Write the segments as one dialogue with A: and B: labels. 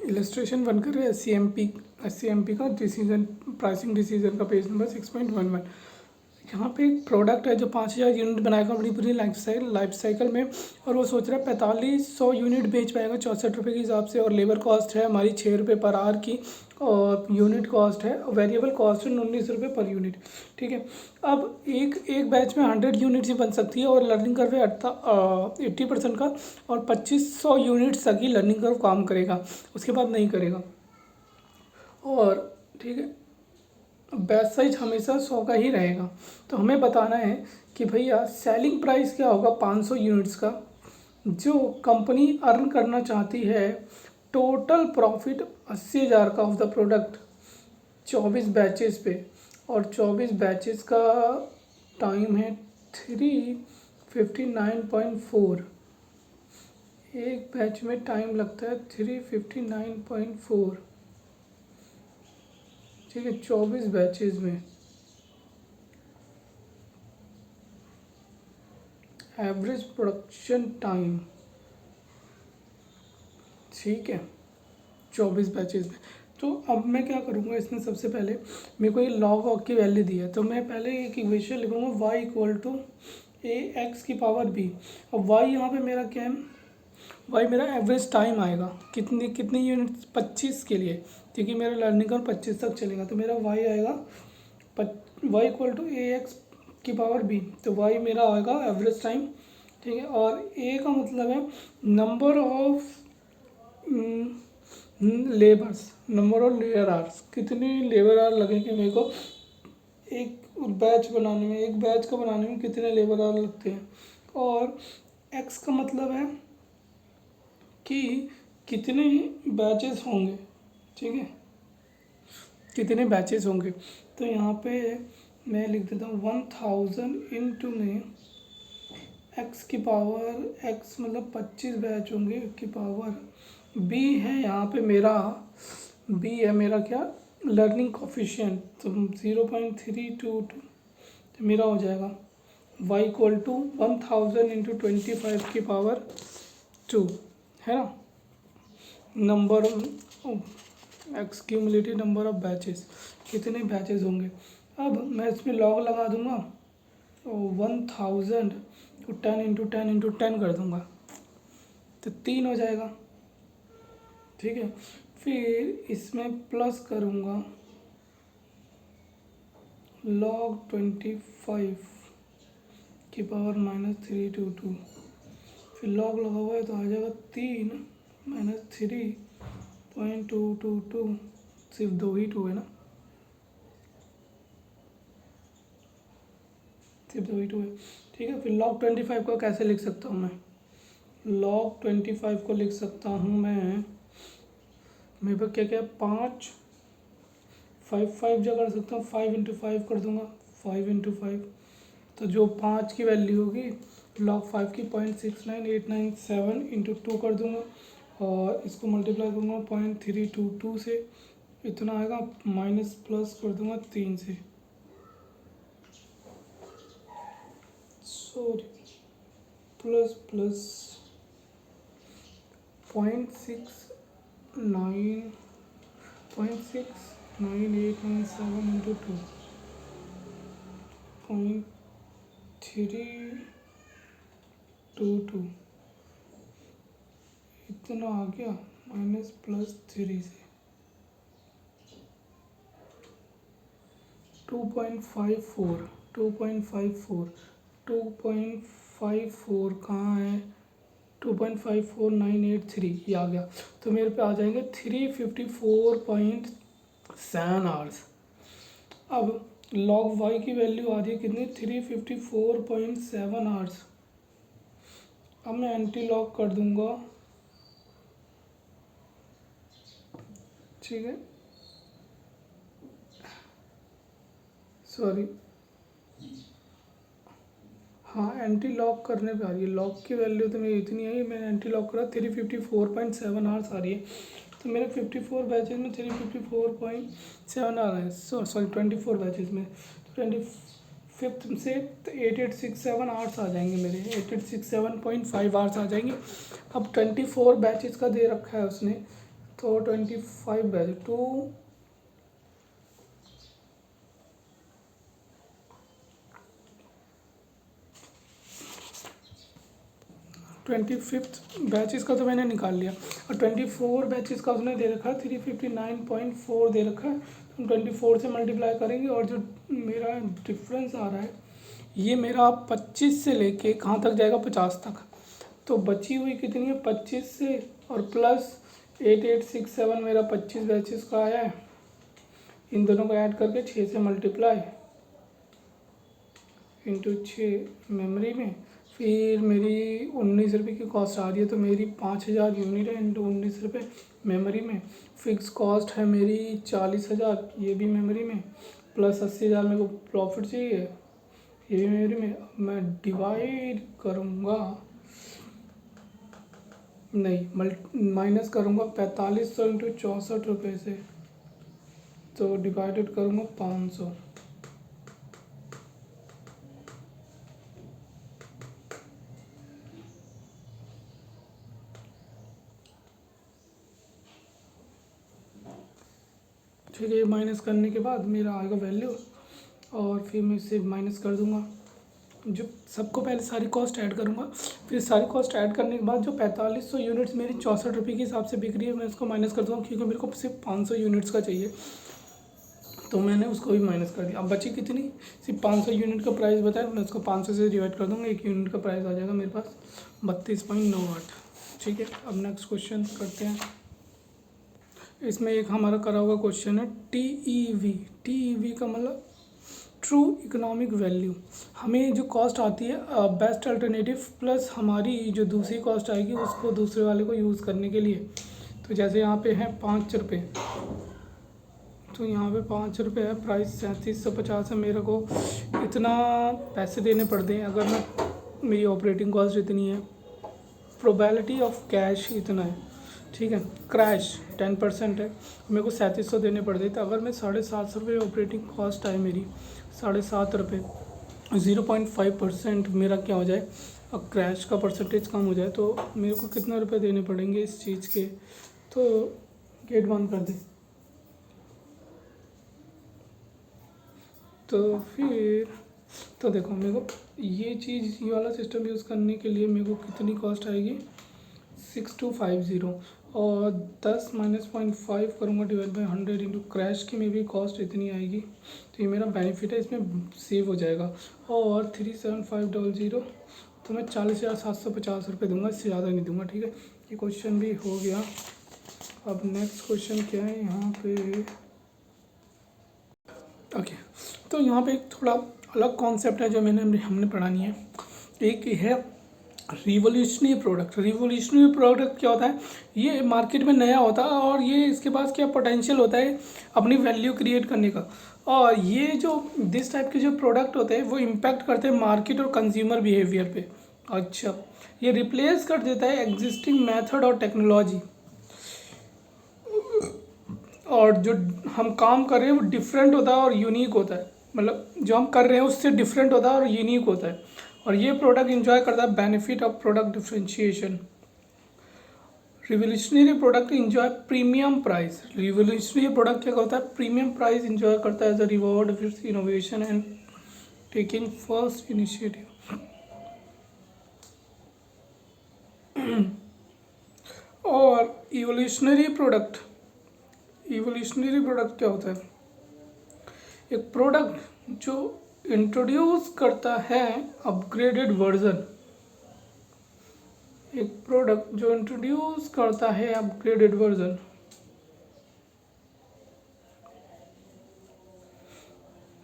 A: Illustration 1 कर रहे हैं एस सी एम पी का डिसीजन, प्राइसिंग डिसीजन का पेज नंबर 6.11। यहाँ पे एक प्रोडक्ट है जो 5000 यूनिट बनाएगा अपनी पूरी लाइफ साइकिल में, और वो सोच रहा है 4500 यूनिट बेच पाएगा 64 रुपये के हिसाब से, और लेबर कॉस्ट है हमारी 6 रुपये पर आवर की, और यूनिट कॉस्ट है, वेरिएबल कॉस्ट है 19 रुपये पर यूनिट। ठीक है, अब एक बैच में 100 यूनिट्स ही बन सकती है, और लर्निंग कर्व है 80% का, और 2500 यूनिट्स तक ही लर्निंग कर्व काम करेगा, उसके बाद नहीं करेगा। और ठीक है, बैच साइज हमेशा 100 का ही रहेगा। तो हमें बताना है कि भैया सेलिंग प्राइस क्या होगा 500 यूनिट्स का, जो कंपनी अर्न करना चाहती है टोटल प्रॉफिट 80,000 का ऑफ द प्रोडक्ट 24 बैचेस पे, और 24 बैचेस का टाइम है 359.4। एक बैच में टाइम लगता है 359.4। ठीक है, 24 बैचेस में एवरेज प्रोडक्शन टाइम, ठीक है, 24 बैचेस में। तो अब मैं क्या करूँगा, इसमें सबसे पहले मेरे को ये लॉग ऑफ की वैल्यू दी है, तो मैं पहले एक इक्वेशन लिखूँगा y equal to a x की पावर बी। अब y यहाँ पे मेरा क्या है, y मेरा एवरेज टाइम आएगा कितनी यूनिट 25 के लिए, क्योंकि मेरा लर्निंग कर्व 25 तक चलेगा, तो मेरा y आएगा y equal to a x की पावर बी, तो y मेरा आएगा एवरेज टाइम। ठीक है, और a का मतलब है number of labours, number of labour hours, कितनी लेबर आवर लगेंगे मेरे को एक बैच बनाने में, एक बैच को बनाने में कितने लेबर आवर लगते हैं। और x का मतलब है कि कितने बैचेस होंगे, ठीक है, कितने बैचेस होंगे। तो यहाँ पे मैं लिख देता हूँ 1000 इंटू में x की पावर, x मतलब 25 बैच होंगे की पावर, b है यहाँ पे मेरा, b है मेरा क्या लर्निंग कोफिशिएंट, तो 0.322 मेरा हो जाएगा y इक्वल टू 1000 इंटू 25 की पावर 2, है ना, number x cumulative number of batches, कितने बैचेस होंगे। अब मैं इसमें लॉग लगा दूंगा, 1000 को 10 इंटू 10 इंटू 10 कर दूंगा, तो 3 हो जाएगा। ठीक है, फिर इसमें प्लस करूँगा log 25 की पावर -322, फिर लॉग लगा हुआ है तो आ जाएगा 3 - 3.222, सिर्फ 2 ही 2 है ना, सिर्फ 2 ही 2 है। ठीक है, फिर log 25 को कैसे लिख सकता हूँ मैं, log 25 को लिख सकता हूँ मैं, मेरे पास क्या क्या 5 जगह कर सकता हूँ, 5 इंटू 5 कर दूंगा, 5 इंटू 5, तो जो 5 की वैल्यू होगी log 5 की 0.69897 इंटू 2 कर दूंगा, और इसको मल्टीप्लाई करूँगा 0.322 से, इतना आएगा, माइनस प्लस कर दूंगा 3 से, सॉरी प्लस 0.69897 इंटू 2, 0.322, इतना आ गया, माइनस प्लस 3 से 2.54 कहाँ है, 2.54983 ये आ गया, तो मेरे पे आ जाएंगे 354.7 आवर्स। अब log y की वैल्यू आ रही है कितनी, 354.7 आवर्स। अब मैं एंटी लॉग कर दूंगा, ठीक है, सॉरी, हाँ एंटी लॉक करने पे आ रही है, लॉक की वैल्यू तो मेरी इतनी है, मैंने एंटी लॉक करा 354.7 आवर्स आ रही है, तो मेरे 54 बैचेज में 354.7 आ रहा है, सॉरी 24 बैचेज में, तो 25 से 8867 आवर्स आ जाएंगे मेरे, 8867.5 आवर्स आ जाएंगे। अब 24 बैचेज का दे रखा है उसने, तो 25 बैच 25th बैचेस का तो मैंने निकाल लिया, और 24 बैचेस का उसने दे रखा है 359.4 दे रखा है। हम 24 से मल्टीप्लाई करेंगे, और जो मेरा डिफरेंस आ रहा है ये मेरा 25 से लेके कहाँ तक जाएगा, 50 तक। तो बची हुई कितनी है 25 से, और प्लस 8867 मेरा 25 बैचेस का आया है। इन दोनों को ऐड करके 6 से मल्टीप्लाई इंटू 6 मेमोरी में, फिर मेरी 19 रुपये की कॉस्ट आ रही है, तो मेरी 5000 यूनिट है इंटू 19 रुपये मेमोरी में। फिक्स कॉस्ट है मेरी 40,000, ये भी मेमोरी में, प्लस 80,000 मेरे को प्रॉफिट चाहिए, ये भी मेमोरी में। अब मैं डिवाइड करूँगा, नहीं माइनस करूँगा 4500 इंटू 64 रुपये से, तो डिवाइडेड करूँगा 500। ठीक है, ये माइनस करने के बाद मेरा आएगा वैल्यू, और फिर मैं इसे माइनस कर दूंगा। जो सबको पहले सारी कॉस्ट ऐड करूंगा, फिर सारी कॉस्ट ऐड करने के बाद जो 4500 यूनिट्स मेरी 64 रुपये के हिसाब से बिक रही है, मैं उसको माइनस कर दूँगा, क्योंकि मेरे को सिर्फ 500 यूनिट्स का चाहिए, तो मैंने उसको भी माइनस कर दिया। अब बची कितनी, सिर्फ 500 यूनिट का प्राइस बताया, मैं उसको 500 से डिवाइड कर दूँगा, 1 यूनिट का प्राइस आ जाएगा मेरे पास 32.98। ठीक है, अब नेक्स्ट क्वेश्चन करते हैं। इसमें एक हमारा करा हुआ क्वेश्चन है TEV। TEV का मतलब ट्रू इकोनॉमिक वैल्यू। हमें जो कॉस्ट आती है बेस्ट अल्टरनेटिव प्लस हमारी जो दूसरी कॉस्ट आएगी उसको दूसरे वाले को यूज़ करने के लिए। तो जैसे यहाँ पे है 5 रुपये, तो यहाँ पे 5 रुपये है, प्राइस 3750 है, मेरे को इतना पैसे देने पड़ते हैं अगर मैं, मेरी ऑपरेटिंग कॉस्ट इतनी है, प्रोबेबिलिटी ऑफ कैश इतना है, ठीक है, क्रैश 10% है, मेरे को 3700 देने पड़ते। तो अगर मैं 750 रुपये ऑपरेटिंग कॉस्ट आए मेरी, 7.5 रुपये, 0.5% मेरा क्या हो जाए, अब क्रैश का परसेंटेज कम हो जाए, तो मेरे को कितना रुपए देने पड़ेंगे इस चीज़ के। तो गेट बंद कर दे। तो फिर तो देखो मेरे को ये चीज़, ये वाला सिस्टम यूज़ करने के लिए मेरे को कितनी कॉस्ट आएगी, 6250, और 10 माइनस 0.5 करूँगा डिवाइड बाई 100 इंटू क्रैश की में भी कॉस्ट इतनी आएगी। तो ये मेरा बेनिफिट है, इसमें सेव हो जाएगा। और 37500, तो मैं 40,750 रुपये दूंगा, इससे ज़्यादा नहीं दूंगा। ठीक है, ये क्वेश्चन भी हो गया। अब नेक्स्ट क्वेश्चन क्या है यहाँ पे, ओके, तो यहाँ पे एक थोड़ा अलग कॉन्सेप्ट है जो हमने पढ़ानी है। एक है रिवोल्यूशनरी प्रोडक्ट। रिवोल्यूशनरी प्रोडक्ट क्या होता है, ये मार्केट में नया होता है और ये इसके पास क्या पोटेंशियल होता है अपनी वैल्यू क्रिएट करने का। और ये जो दिस टाइप के जो प्रोडक्ट होते हैं वो इम्पैक्ट करते हैं मार्केट और कंज्यूमर बिहेवियर पे। अच्छा, ये रिप्लेस कर देता है एग्जिस्टिंग मेथड और टेक्नोलॉजी, और जो हम काम कर रहे हैं वो डिफरेंट होता है और यूनिक होता है, मतलब जो हम कर रहे हैं उससे डिफरेंट होता है और यूनिक होता है। और ये प्रोडक्ट इंजॉय करता है benefit of product differentiation. Revolutionary product enjoy premium price. Revolutionary product क्या होता है, प्रीमियम प्राइस इंजॉय करता है as a reward with innovation and taking first initiative. और इवोल्यूशनरी प्रोडक्ट क्या होता है, एक प्रोडक्ट जो इंट्रोड्यूस करता है अपग्रेडेड वर्जन। एक प्रोडक्ट जो इंट्रोड्यूस करता है अपग्रेडेड वर्जन।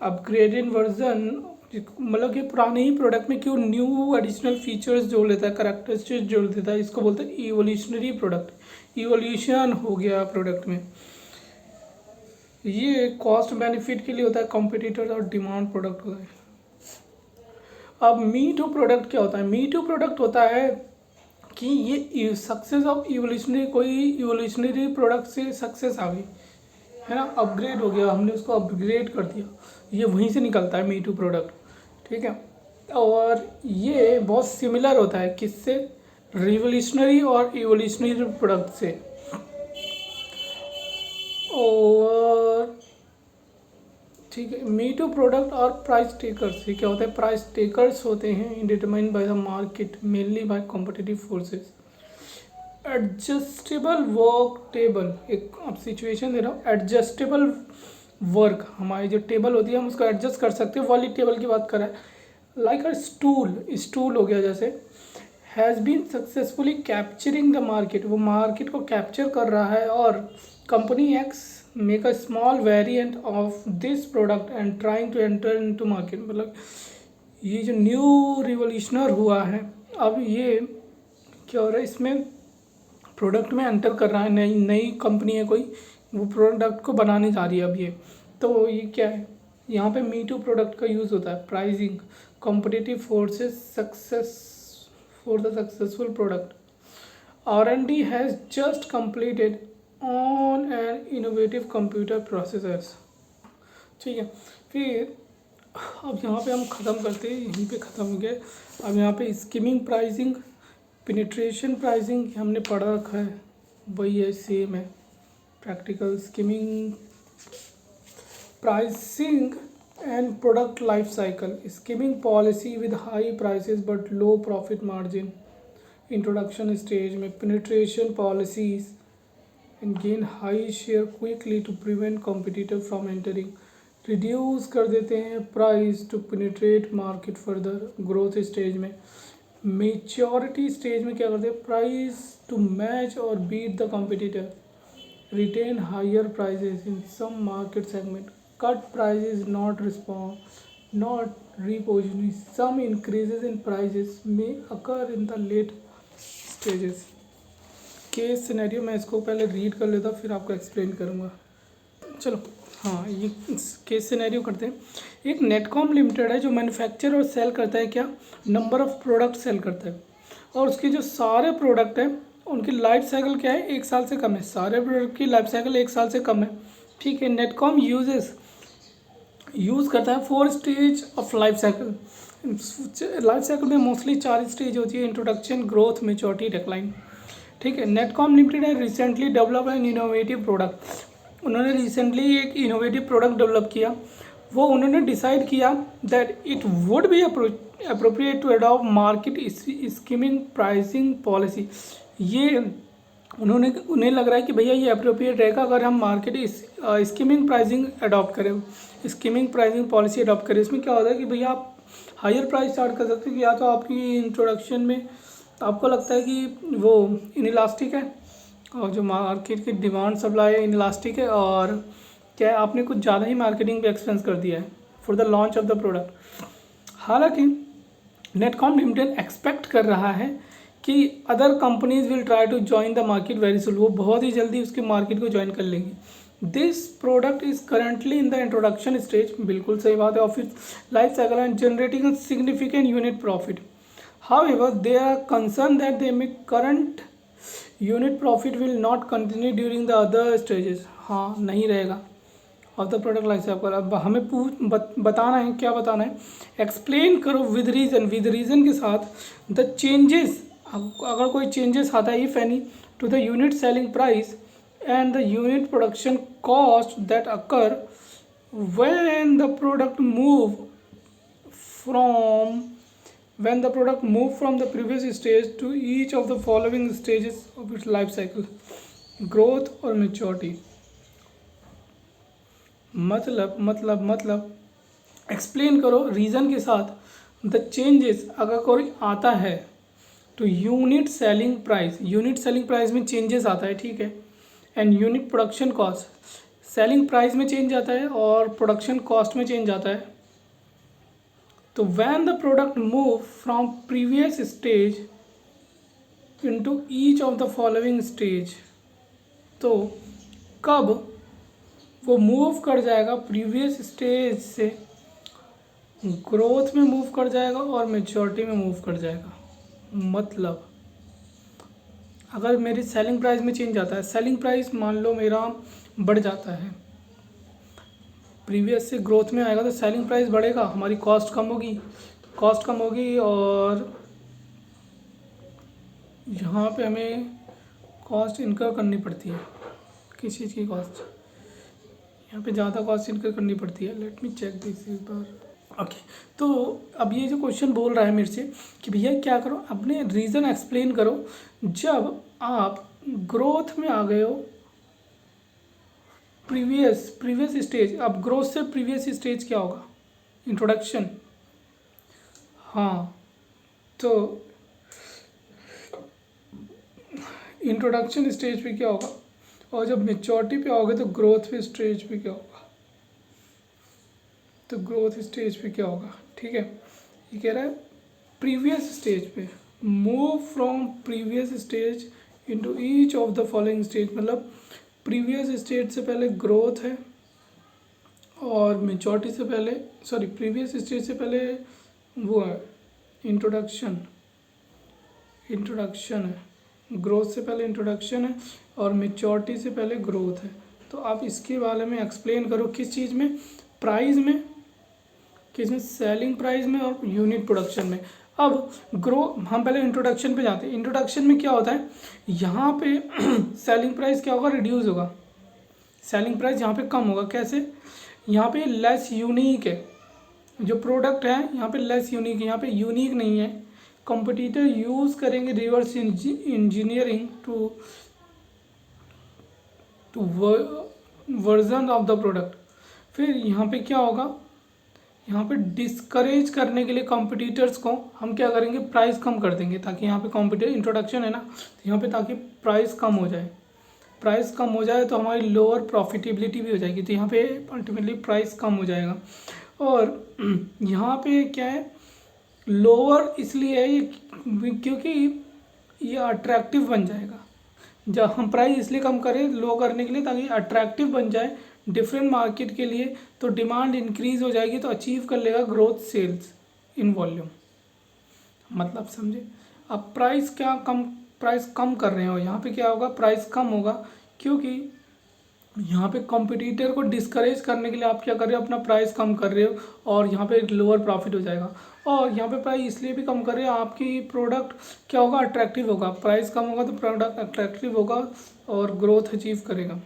A: अपग्रेडेड वर्जन मतलब कि पुराने ही प्रोडक्ट में क्यों न्यू एडिशनल फीचर्स जोड़ लेता है, करैक्टरिस्टिक्स जोड़ देता है, इसको बोलते हैं इवोल्यूशनरी प्रोडक्ट। इवोल्यूशन हो गया प्रोडक्ट में। ये कॉस्ट बेनिफिट के लिए होता है, कॉम्पिटिटर और डिमांड प्रोडक्ट होता है। अब मी टू प्रोडक्ट क्या होता है, मी टू प्रोडक्ट होता है कि ये सक्सेस ऑफ इवोल्यूशनरी, कोई इवोल्यूशनरी प्रोडक्ट से सक्सेस आ गई है ना, अपग्रेड हो गया, हमने उसको अपग्रेड कर दिया, ये वहीं से निकलता है मी टू प्रोडक्ट। ठीक है, और ये बहुत सिमिलर होता है किससे, रिवोल्यूशनरी और इवोल्यूशनरी प्रोडक्ट से। और ठीक है, मी टू प्रोडक्ट और प्राइस टेकर्स। ये क्या होता है? प्राइस टेकर्स होते हैं determined by the market mainly by competitive forces. Adjustable work table, एक अब सिचुएशन दे रहा हूँ। एडजस्टेबल वर्क, हमारी जो टेबल होती है हम उसको एडजस्ट कर सकते हैं, वाली टेबल की बात कर रहा है। लाइक अ स्टूल, स्टूल हो गया जैसे, has been successfully capturing the market, वो मार्केट को कैप्चर कर रहा है, और company x make a small variant of this product and trying to enter into market. मतलब ये जो न्यू रिवोल्यूशनर हुआ है, अब ये क्या हो रहा है, इसमें प्रोडक्ट में एंटर कर रहा है, नई नई कंपनी है कोई, वो प्रोडक्ट को बनाने जा रही है अब ये। तो ये क्या है, यहाँ पे मी टू प्रोडक्ट का यूज़ होता है। Pricing, competitive forces, success for the successful product. R&D has just completed on an innovative computer processors। ठीक है, फिर अब यहाँ पे हम ख़त्म करते हैं, यहीं पे ख़त्म हो गया। अब यहाँ पे स्कीमिंग प्राइसिंग, पेनिट्रेशन प्राइसिंग हमने पढ़ रखा है, वही है, सेम है practical. Skimming pricing and product life cycle, skimming policy with high prices but low profit margin। introduction stage में penetration policies and gain high share quickly to prevent competitor from entering। reduce कर देते हैं price to penetrate market further। growth stage में, maturity stage में क्या करते हैं, price to match or beat the competitor, retain higher prices in some market segment, cut prices not repositioning, some increases in prices may occur in the late stages। Case scenario मैं इसको पहले read कर लेता हूँ, फिर आपको explain करूँगा। चलो हाँ, ये केस सिनेरियो करते हैं। एक नेटकॉम लिमिटेड है जो मैन्युफैक्चर और सेल करता है, क्या, नंबर ऑफ़ प्रोडक्ट सेल करता है, और उसके जो सारे प्रोडक्ट हैं उनकी लाइफ साइकिल क्या है, 1 साल से कम है। सारे प्रोडक्ट की लाइफ साइकिल 1 साल से कम है, ठीक है। नेटकॉम यूज़ करता है 4 stage of life cycle. Life cycle में मोस्टली 4 स्टेज होती है, इंट्रोडक्शन, ग्रोथ, मैच्योरिटी, डिक्लाइन, ठीक है। नेटकॉम लिमिटेड है recently develop an innovative product. उन्होंने रिसेंटली एक इनोवेटिव प्रोडक्ट डेवलप किया। वो उन्होंने डिसाइड किया that it would be appropriate to adopt market skimming pricing policy. ये उन्हें लग रहा है कि भैया ये अप्रोप्रिएट रहेगा अगर हम मार्केट स्कीमिंग प्राइसिंग अडॉप्ट करें, स्कीमिंग प्राइसिंग पॉलिसी अडॉप्ट करें। इसमें क्या होता है कि भैया आप हायर प्राइस चार्ज कर सकते हैं, या तो आपकी इंट्रोडक्शन में आपको लगता है कि वो इनइलास्टिक है, और जो मार्केट की डिमांड सप्लाई इनइलास्टिक है, और क्या है, आपने कुछ ज़्यादा ही मार्केटिंग पे एक्सपेंस कर दिया है for the launch of the product. हालांकि नेटकॉम लिमिटेड एक्सपेक्ट कर रहा है कि other companies will try to join the market very soon, वो बहुत ही जल्दी उसके मार्केट को ज्वाइन कर लेंगी। This product is currently in the introduction stage, बिल्कुल सही बात है, of its life cycle and generating a significant unit profit. However they are concern that they may current unit profit will not continue during the other stages. हाँ, नहीं रहेगा of the product life cycle. अब हमें बताना है, क्या बताना है, एक्सप्लेन करो विद रीज़न के साथ द चेंजेस, अगर कोई चेंजेस आता है, if any, to the unit selling price and the unit production cost that occur when the product move from the previous stage to each of the following stages of its life cycle, growth और maturity। मतलब explain करो reason के साथ the changes, अगर कोई आता है तो यूनिट सेलिंग प्राइस में चेंजेस आता है, ठीक है, and unit production cost, selling price में चेंज आता है और प्रोडक्शन कॉस्ट में चेंज आता है। तो when the product move from previous stage into each of the following stage, तो कब वो मूव कर जाएगा प्रीवियस स्टेज से, ग्रोथ में मूव कर जाएगा और मैच्योरिटी में मूव कर जाएगा। मतलब अगर मेरी सेलिंग प्राइस में चेंज आता है, सेलिंग प्राइस मान लो मेरा बढ़ जाता है, प्रीवियस से ग्रोथ में आएगा तो सेलिंग प्राइस बढ़ेगा, हमारी कॉस्ट कम होगी और यहाँ पे हमें कॉस्ट इनकर करनी पड़ती है, किसी चीज़ की कॉस्ट। यहाँ पे ज़्यादा कॉस्ट इनकर करनी पड़ती है। लेट मी चेक दिस एक बार। ओके, तो अब ये जो क्वेश्चन बोल रहा है मेरे से कि भैया क्या करो, अपने रीज़न एक्सप्लेन करो जब आप ग्रोथ में आ गए हो, प्रीवियस स्टेज। अब ग्रोथ से प्रीवियस स्टेज क्या होगा? इंट्रोडक्शन। हाँ, तो इंट्रोडक्शन स्टेज पे क्या होगा, और जब मेच्योरिटी पे आओगे तो ग्रोथ पे स्टेज पे क्या होगा? तो ग्रोथ स्टेज पे क्या होगा? ठीक है, ये कह रहा है प्रीवियस स्टेज पे, move from previous stage into each of the following stage. मतलब प्रीवियस स्टेज से पहले ग्रोथ है, और मेच्योरिटी से पहले, सॉरी, प्रीवियस स्टेज से पहले वो है इंट्रोडक्शन है, ग्रोथ से पहले इंट्रोडक्शन है, और मेच्योरिटी से पहले ग्रोथ है। तो आप इसके बारे में एक्सप्लेन करो, किस चीज़ में? प्राइस में, किस में? सेलिंग प्राइस में और यूनिट प्रोडक्शन में। अब हम पहले इंट्रोडक्शन पे जाते हैं। इंट्रोडक्शन में क्या होता है, यहाँ पे सेलिंग प्राइस क्या होगा? रिड्यूस होगा। सेलिंग प्राइस यहाँ पे कम होगा। कैसे? यहाँ पे लेस यूनिक है, जो प्रोडक्ट है यहाँ पे लेस यूनिक है, यहाँ पे यूनिक नहीं है। कंपटीटर यूज़ करेंगे reverse engineering to version of the product. फिर यहाँ पे क्या होगा, यहाँ पे डिस्करेज करने के लिए कॉम्पिटिटर्स को हम क्या करेंगे? प्राइस कम कर देंगे, ताकि यहाँ पे कॉम्पिटिटर इंट्रोडक्शन है ना, तो यहाँ पे ताकि प्राइस कम हो जाए। प्राइस कम हो जाए तो हमारी लोअर प्रॉफिटेबिलिटी भी हो जाएगी, तो यहाँ पे अल्टीमेटली प्राइस कम हो जाएगा। और यहाँ पे क्या है, लोअर इसलिए है ये क्योंकि ये अट्रैक्टिव बन जाएगा। जब हम प्राइस इसलिए कम करें लो करने के लिए, ताकि अट्रैक्टिव बन जाए डिफरेंट मार्केट के लिए, तो डिमांड इंक्रीज हो जाएगी, तो अचीव कर लेगा ग्रोथ सेल्स इन वॉल्यूम। मतलब समझे? अब प्राइस कम कर रहे हो, यहाँ पे क्या होगा? प्राइस कम होगा, क्योंकि यहाँ पे कंपटीटर को डिस्करेज करने के लिए आप क्या कर रहे हो? अपना प्राइस कम कर रहे हो, और यहाँ पे लोअर प्रॉफिट हो जाएगा। और यहाँ पे प्राइस इसलिए भी कम कर रहे हो, आपकी प्रोडक्ट क्या होगा? अट्रैक्टिव होगा। प्राइस कम होगा तो प्रोडक्ट अट्रैक्टिव होगा और ग्रोथ अचीव करेगा।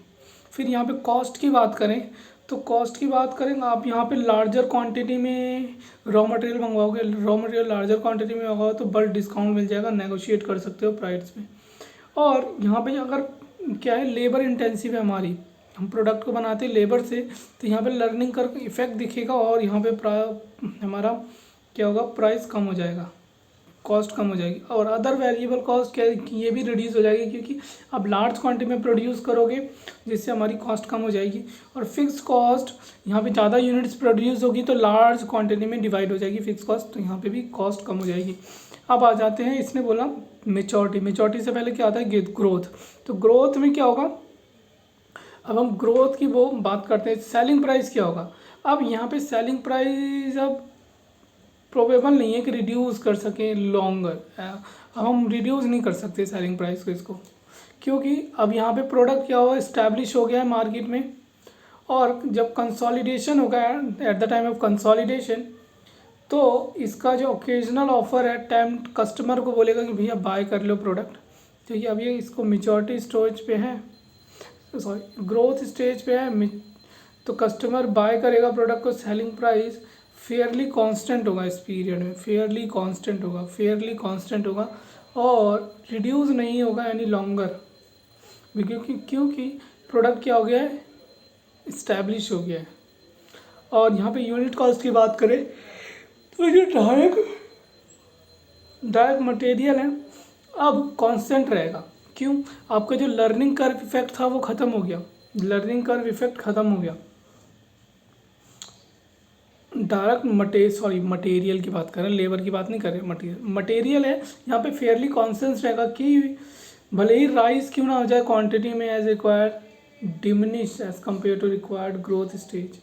A: फिर यहाँ पे कॉस्ट की बात करें, तो कॉस्ट की बात करें, आप यहाँ पे लार्जर क्वांटिटी में रॉ मटेरियल मंगवाओगे, रॉ मटेरियल लार्जर क्वांटिटी में मंगवाओ तो बल्क डिस्काउंट मिल जाएगा, नेगोशिएट कर सकते हो प्राइस में। और यहाँ पे अगर क्या है, लेबर इंटेंसिव है हमारी, हम प्रोडक्ट को बनाते हैं लेबर से, तो यहाँ पे लर्निंग कर इफेक्ट दिखेगा, और यहाँ पे हमारा क्या होगा? प्राइस कम हो जाएगा, कॉस्ट कम हो जाएगी। और अदर वेरिएबल कॉस्ट क्या है, ये भी रिड्यूस हो जाएगी, क्योंकि आप लार्ज क्वांटिटी में प्रोड्यूस करोगे, जिससे हमारी कॉस्ट कम हो जाएगी। और फिक्स कॉस्ट, यहाँ पे ज़्यादा यूनिट्स प्रोड्यूस होगी तो लार्ज क्वांटिटी में डिवाइड हो जाएगी फिक्स कॉस्ट, तो यहाँ पे भी कॉस्ट कम हो जाएगी। अब आ जाते हैं, इसने बोला मेच्योरिटी से पहले क्या आता है? ग्रोथ। तो ग्रोथ में क्या होगा? अब हम ग्रोथ की वो बात करते हैं। सेलिंग प्राइस क्या होगा? अब यहाँ पे सेलिंग प्राइस अब प्रोबेबल नहीं है कि रिड्यूस कर सकें लॉन्गर। अब हम रिड्यूस नहीं कर सकते सेलिंग प्राइस को, इसको, क्योंकि अब यहाँ पे प्रोडक्ट क्या हुआ? इस्टेब्लिश हो गया है मार्केट में, और जब कंसोलिडेशन होगा, at the time of consolidation, तो इसका जो ओकेजनल ऑफर है, टाइम कस्टमर को बोलेगा कि भैया बाय कर लो प्रोडक्ट। तो ये अब ये इसको मेच्योरिटी स्टेज पे है, सॉरी ग्रोथ स्टेज पे है, तो कस्टमर बाय करेगा प्रोडक्ट को। सेलिंग प्राइस फेयरली कांस्टेंट होगा, इस पीरियड में फेयरली कांस्टेंट होगा, और रिड्यूस नहीं होगा एनी लॉन्गर, क्योंकि प्रोडक्ट क्या हो गया है? इस्टेब्लिश हो गया है। और यहाँ पे यूनिट कॉस्ट की बात करें, तो जो डायरेक्ट मटेरियल है अब कांस्टेंट रहेगा। क्यों? आपका जो लर्निंग कर्व इफेक्ट था वो ख़त्म हो गया, डायरेक्ट मटेरियल की बात करें, लेबर की बात नहीं कर रहे। मटेरियल है यहाँ पे फेयरली कॉन्स्टेंट रहेगा, कि भले ही राइज क्यों ना हो जाए क्वांटिटी में, as required diminish as compare to required growth stage,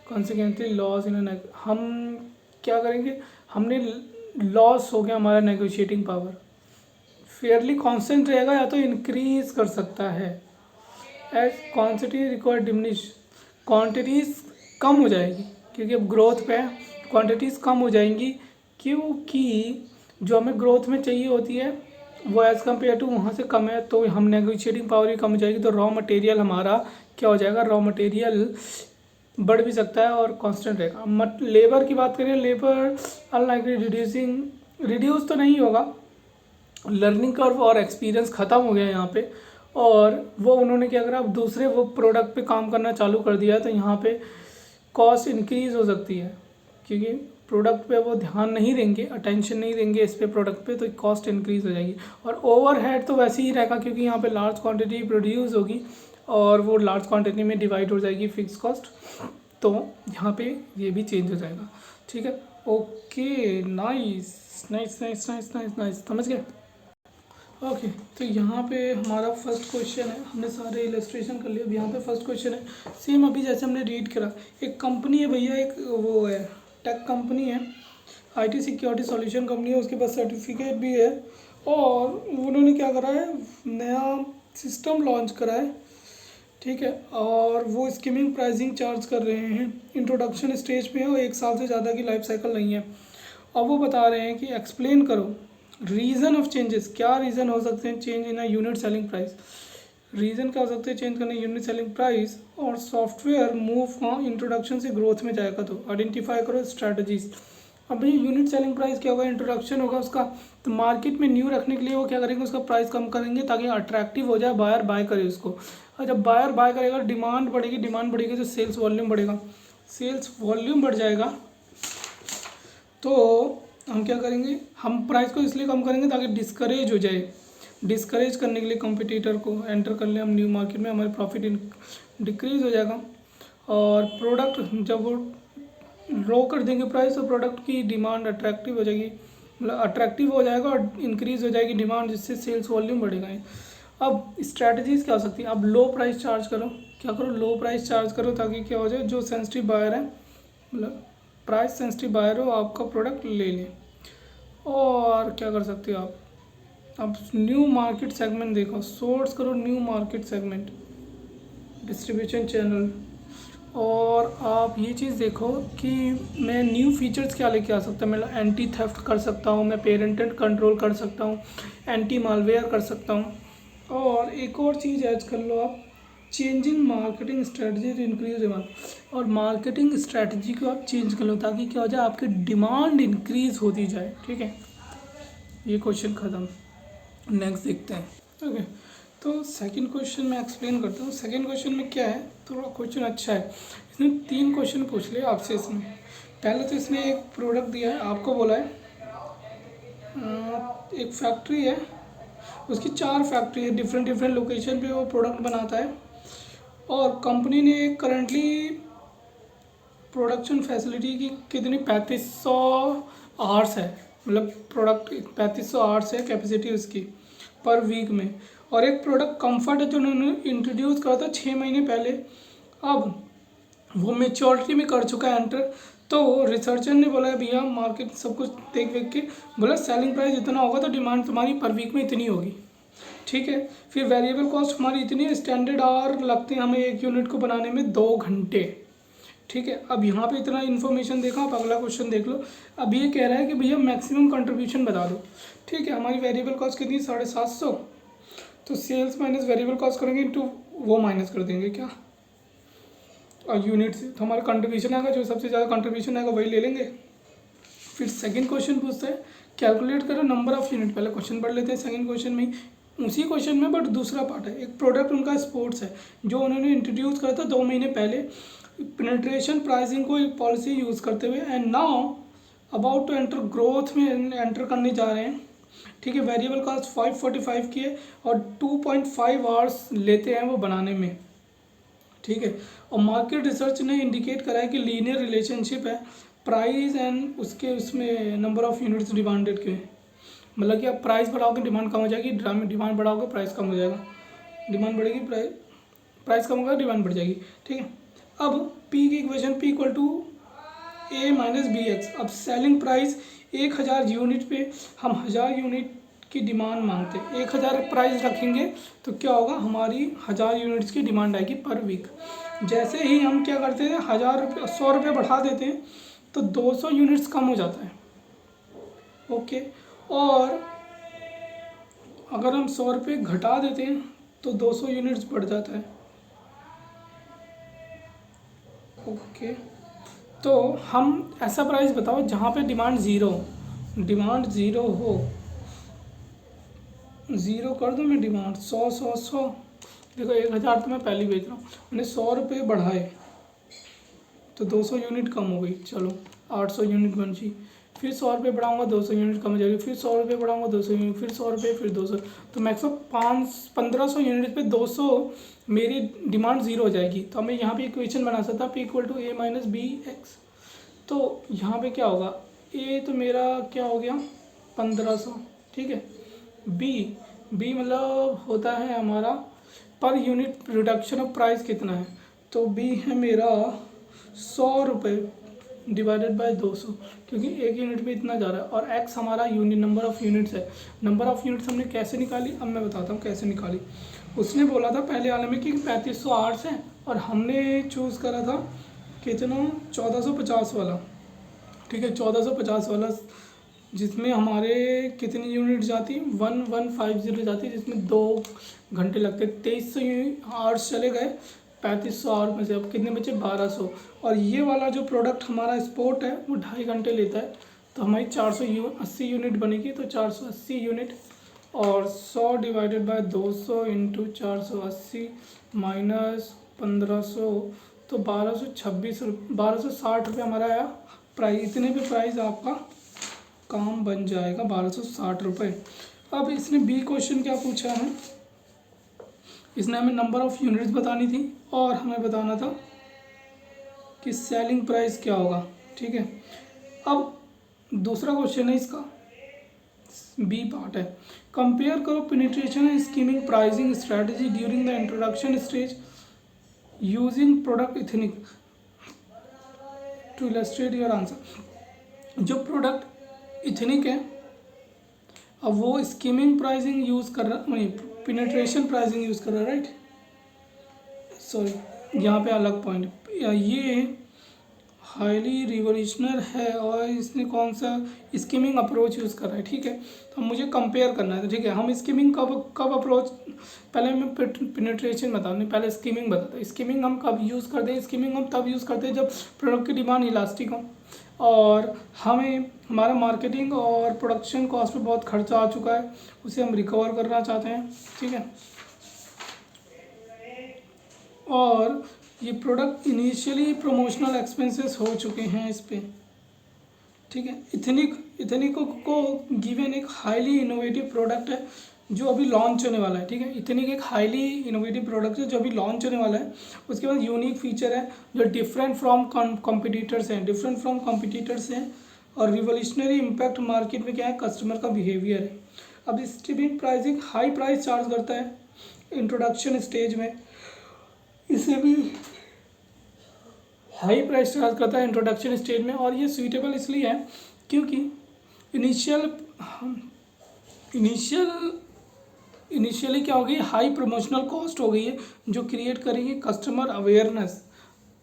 A: consequently loss in हम क्या करेंगे? हमने लॉस हो गया हमारा नेगोशिएटिंग पावर। फेयरली कांस्टेंट रहेगा, या तो इंक्रीज कर सकता है, as quantity required diminish, quantities कम हो जाएगी, क्योंकि अब ग्रोथ पे क्वांटिटीज़ कम हो जाएंगी, क्योंकि जो हमें ग्रोथ में चाहिए होती है वो एज़ कम्पेयर टू वहाँ से कम है, तो हम नेगोशिएटिंग पावर भी कम हो जाएगी, तो रॉ मटेरियल हमारा क्या हो जाएगा, रॉ मटेरियल बढ़ भी सकता है और कांस्टेंट रहेगा। लेबर की बात करें, लेबर अनलाइकली रिड्यूस तो नहीं होगा, लर्निंग कर्व और एक्सपीरियंस ख़त्म हो गया यहाँ पे, और वो उन्होंने क्या करा, अब दूसरे वो प्रोडक्ट पे काम करना चालू कर दिया है, तो यहाँ पे कॉस्ट इंक्रीज़ हो सकती है, क्योंकि प्रोडक्ट पे वो ध्यान नहीं देंगे, अटेंशन नहीं देंगे इस पे प्रोडक्ट पे, तो कॉस्ट इंक्रीज़ हो जाएगी। और ओवरहेड तो वैसे ही रहेगा, क्योंकि यहाँ पे लार्ज क्वांटिटी प्रोड्यूस होगी और वो लार्ज क्वांटिटी में डिवाइड हो जाएगी फिक्स कॉस्ट, तो यहाँ पे ये भी चेंज हो जाएगा। ठीक है, okay, nice nice nice nice nice nice, समझ गए। ओके, तो यहाँ पे हमारा फर्स्ट क्वेश्चन है, हमने सारे इलस्ट्रेशन कर लिए। अब यहाँ पे फर्स्ट क्वेश्चन है, सेम अभी जैसे हमने रीड करा, एक कंपनी है भैया, एक वो है टेक कंपनी है, आईटी सिक्योरिटी सॉल्यूशन कंपनी है, उसके पास सर्टिफिकेट भी है, और उन्होंने क्या करा है, नया सिस्टम लॉन्च करा है। ठीक है, और वो स्कीमिंग प्राइसिंग चार्ज कर रहे हैं, इंट्रोडक्शन स्टेज पे है और 1 साल से ज़्यादा की लाइफ साइकिल नहीं है। अब वो बता रहे हैं कि एक्सप्लेन करो रीज़न ऑफ चेंजेस, क्या रीज़न हो सकते हैं change in a unit selling price, reason क्या हो सकते हैं चेंज करने यूनिट सेलिंग प्राइस, और सॉफ्टवेयर मूव फ्रॉम इंट्रोडक्शन से ग्रोथ में जाएगा, तो आइडेंटिफाई करो स्ट्रैटेजीज। अब भाई यूनिट सेलिंग प्राइस क्या होगा, इंट्रोडक्शन होगा उसका, तो मार्केट में न्यू रखने के लिए वो क्या करेंगे, उसका प्राइस कम करेंगे ताकि अट्रैक्टिव हो जाए, बायर बाय करे उसको, और जब बायर बाय करेगा डिमांड बढ़ेगी, डिमांड बढ़ेगी तो सेल्स वॉल्यूम बढ़ेगा, सेल्स वॉल्यूम बढ़ जाएगा, तो हम क्या करेंगे, हम प्राइस को इसलिए कम करेंगे ताकि डिस्करेज हो जाए, डिस्करेज करने के लिए कंपटीटर को एंटर कर ले हम न्यू मार्केट में, हमारे प्रॉफिट डिक्रीज हो जाएगा, और प्रोडक्ट जब वो लो कर देंगे प्राइस, तो प्रोडक्ट की डिमांड अट्रैक्टिव हो जाएगी, मतलब अट्रैक्टिव हो जाएगा और इंक्रीज़ हो जाएगी डिमांड, जिससे सेल्स वॉल्यूम बढ़ेगा। अब स्ट्रैटेजीज़ क्या हो सकती है, अब लो प्राइस चार्ज करो, क्या करो, लो प्राइस चार्ज करो, ताकि क्या हो जाए, जो सेंसिटिव बायर है, मतलब प्राइस सेंसिटिव बायर हो, आपका प्रोडक्ट ले लें। और क्या कर सकते हो आप न्यू मार्केट सेगमेंट देखो, सोर्स करो new market segment, distribution channel, और आप ये चीज़ देखो कि मैं न्यू फीचर्स क्या लेके आ सकता हूँ, मतलब एंटी थेफ्ट कर सकता हूँ, मैं पेरेंटेड कंट्रोल कर सकता हूँ, एंटी मालवेयर कर सकता हूँ, और एक और चीज़ ऐड कर लो आप, changing marketing strategy to increase demand, और मार्केटिंग स्ट्रेटजी को आप चेंज कर लो ताकि क्या हो जाए, आपकी डिमांड इंक्रीज होती जाए। ठीक है, ये क्वेश्चन ख़त्म, नेक्स्ट देखते हैं। ओके, तो सेकंड क्वेश्चन मैं एक्सप्लेन करता हूँ। सेकंड क्वेश्चन में क्या है, थोड़ा क्वेश्चन अच्छा है, इसने 3 क्वेश्चन पूछ लिए आपसे इसने। पहले तो इसने एक प्रोडक्ट दिया है, आपको बोला है एक फैक्ट्री है, उसकी 4 फैक्ट्री है, डिफरेंट डिफरेंट लोकेशन पे वो प्रोडक्ट बनाता है, और कंपनी ने करंटली प्रोडक्शन फैसिलिटी की कितनी 3500 आवर्स है, मतलब प्रोडक्ट 3500 आवर्स है कैपेसिटी उसकी पर वीक में, और एक प्रोडक्ट कंफर्ट है जो उन्होंने इंट्रोड्यूस करा था 6 महीने पहले, अब वो मेच्योरिटी में कर चुका है एंटर, तो रिसर्चर ने बोला भैया मार्केट सब कुछ देख देख के बोला सेलिंग प्राइस इतना होगा तो डिमांड तुम्हारी पर वीक में इतनी होगी। ठीक है, फिर वेरिएबल कॉस्ट हमारी इतनी है, स्टैंडर्ड आवर लगते हैं हमें एक यूनिट को बनाने में 2 घंटे। ठीक है, अब यहाँ पे इतना इन्फॉर्मेशन देखा, आप अगला क्वेश्चन देख लो। अब ये कह रहा है कि भैया मैक्सिमम कंट्रीब्यूशन बता दो। ठीक है, हमारी वेरिएबल कॉस्ट कितनी 750, तो सेल्स माइनस वेरिएबल कॉस्ट करेंगे इंटू वो माइनस कर देंगे क्या, और यूनिट से, तो हमारा कंट्रीब्यूशन आएगा, जो सबसे ज़्यादा कंट्रीब्यूशन आएगा वही ले लेंगे। फिर सेकंड क्वेश्चन पूछता है कैलकुलेट करो नंबर ऑफ़ यूनिट, पहले क्वेश्चन पढ़ लेते हैं सेकंड क्वेश्चन में, उसी क्वेश्चन में बट दूसरा पार्ट है। एक प्रोडक्ट उनका स्पोर्ट्स है जो उन्होंने इंट्रोड्यूस करा था 2 महीने पहले, पेनिट्रेशन प्राइसिंग को एक पॉलिसी यूज़ करते हुए, and now about to enter growth में एंटर करने जा रहे हैं। ठीक है, वेरिएबल कॉस्ट 545 की है और 2.5 आवर्स लेते हैं वो बनाने में। ठीक है, और मार्केट रिसर्च ने इंडिकेट करा है कि लीनियर रिलेशनशिप है प्राइस एंड उसके उसमें नंबर ऑफ़ यूनिट्स डिमांडेड के, मतलब कि आप प्राइस बढ़ाओगे डिमांड कम हो जाएगी, डिमांड बढ़ाओगे प्राइस कम हो जाएगा, डिमांड बढ़ेगी प्राइस कम होगा डिमांड बढ़ जाएगी। ठीक है, अब पी की equation P equal to A minus b x. अब सेलिंग प्राइस 1000 यूनिट पे हम 1000 यूनिट की डिमांड मांगते हैं, 1000 प्राइस रखेंगे तो क्या होगा, हमारी 1000 यूनिट्स की डिमांड आएगी पर वीक। जैसे ही हम क्या करते हैं 100 रुपये बढ़ा देते हैं तो 200 यूनिट्स कम हो जाता है। ओके, और अगर हम 100 रुपये घटा देते हैं तो 200 यूनिट्स बढ़ जाता है। ओके, तो हम ऐसा प्राइस बताओ जहाँ पे डिमांड ज़ीरो हो, डिमांड ज़ीरो हो, ज़ीरो कर दो मैं डिमांड 100 100 100। देखो 1000 तो मैं पहले ही बेच रहा हूँ, मैंने 100 रुपये बढ़ाए तो 200 यूनिट कम हो गई, चलो 800 यूनिट बन जी। फिर 100 रुपये बढ़ाऊँगा 200 यूनिट कम हो जाएगी, फिर 100 रुपये बढ़ाऊँगा 200 यूनिट, फिर 100 रुपये, फिर 200, तो मैक्सिमम 1500 यूनिट पे 200 मेरी डिमांड ज़ीरो हो जाएगी। तो हमें यहाँ पे इक्वेशन बना सकता P = A - B x। तो यहाँ पे क्या होगा, A तो मेरा क्या हो गया 1500, ठीक है। B मतलब होता है हमारा per unit reduction of price कितना है, तो B है मेरा 100 रुपये डिवाइडेड बाय 200, क्योंकि एक यूनिट में इतना जा रहा है। और x हमारा यूनिट नंबर ऑफ़ यूनिट्स है। नंबर ऑफ़ यूनिट्स हमने कैसे निकाली, अब मैं बताता हूँ कैसे निकाली। उसने बोला था पहले वाले में कि 3508 है, और हमने चूज़ करा था कितना 1450 वाला, ठीक है, 1450 वाला, जिसमें हमारे कितनी यूनिट जाती 1150 जाती, जिसमें 2 घंटे लगते। 2300 आवर्स चले गए 3500 आवर में से, अब कितने बचे 1200। और ये वाला जो प्रोडक्ट हमारा स्पोर्ट है वो 2.5 घंटे लेता है, तो हमारी 480 यूनिट बनेगी। तो 480 यूनिट और 100 डिवाइडेड बाय 200 इंटू 480 माइनस 1500, तो 1260 रुपये हमारा आया प्राइस। इतने पे प्राइस आपका काम बन जाएगा 1260 रुपये। अब इसने बी क्वेश्चन क्या पूछा है, इसने हमें नंबर ऑफ़ यूनिट्स बतानी थी और हमें बताना था कि सेलिंग प्राइस क्या होगा, ठीक है। अब दूसरा क्वेश्चन है इसका, बी पार्ट है, कंपेयर करो penetration and skimming pricing strategy during the introduction stage using product Ethnic to illustrate your answer. जो प्रोडक्ट इथनिक है, अब वो स्कीमिंग प्राइसिंग यूज़ कर रहा, नहीं पेनिट्रेशन प्राइसिंग यूज़ कर रहा है, राइट, सॉरी यहाँ पे अलग पॉइंट, ये हाईली रिवोल्यूशनर है और इसने कौन सा स्कीमिंग अप्रोच यूज़ कर रहा है, ठीक है। तो मुझे कंपेयर करना है, ठीक है। हम स्कीमिंग कब अप्रोच, पहले मैं पेनिट्रेशन बताऊँ, पहले स्कीमिंग बताता। स्कीमिंग हम कब यूज़ करते हैं, स्कीमिंग हम तब यूज़ करते हैं जब प्रोडक्ट की डिमांड इलास्टिक हो और हमें हमारा मार्केटिंग और प्रोडक्शन कॉस्ट पे बहुत खर्चा आ चुका है, उसे हम रिकवर करना चाहते हैं, ठीक है। और ये प्रोडक्ट इनिशियली प्रमोशनल एक्सपेंसेस हो चुके हैं इस पर, ठीक है। इथनिक को गिवन एक हाईली इनोवेटिव प्रोडक्ट है जो अभी लॉन्च होने वाला है, ठीक है। इथनिक एक हाईली इनोवेटिव प्रोडक्ट है जो अभी लॉन्च होने वाला है। उसके बाद यूनिक फीचर है जो डिफरेंट फ्रॉम कॉम्पिटिटर्स हैं, और रिवोल्यूशनरी इम्पैक्ट मार्केट में क्या है, कस्टमर का बिहेवियर है। अब steaming pricing high price charge करता है इंट्रोडक्शन स्टेज में, इसे भी हाई प्राइस चार्ज करता है इंट्रोडक्शन स्टेज में। और ये सूटेबल इसलिए है क्योंकि इनिशियली क्या होगी, हाई प्रमोशनल कॉस्ट हो गई है जो क्रिएट करेगी कस्टमर अवेयरनेस,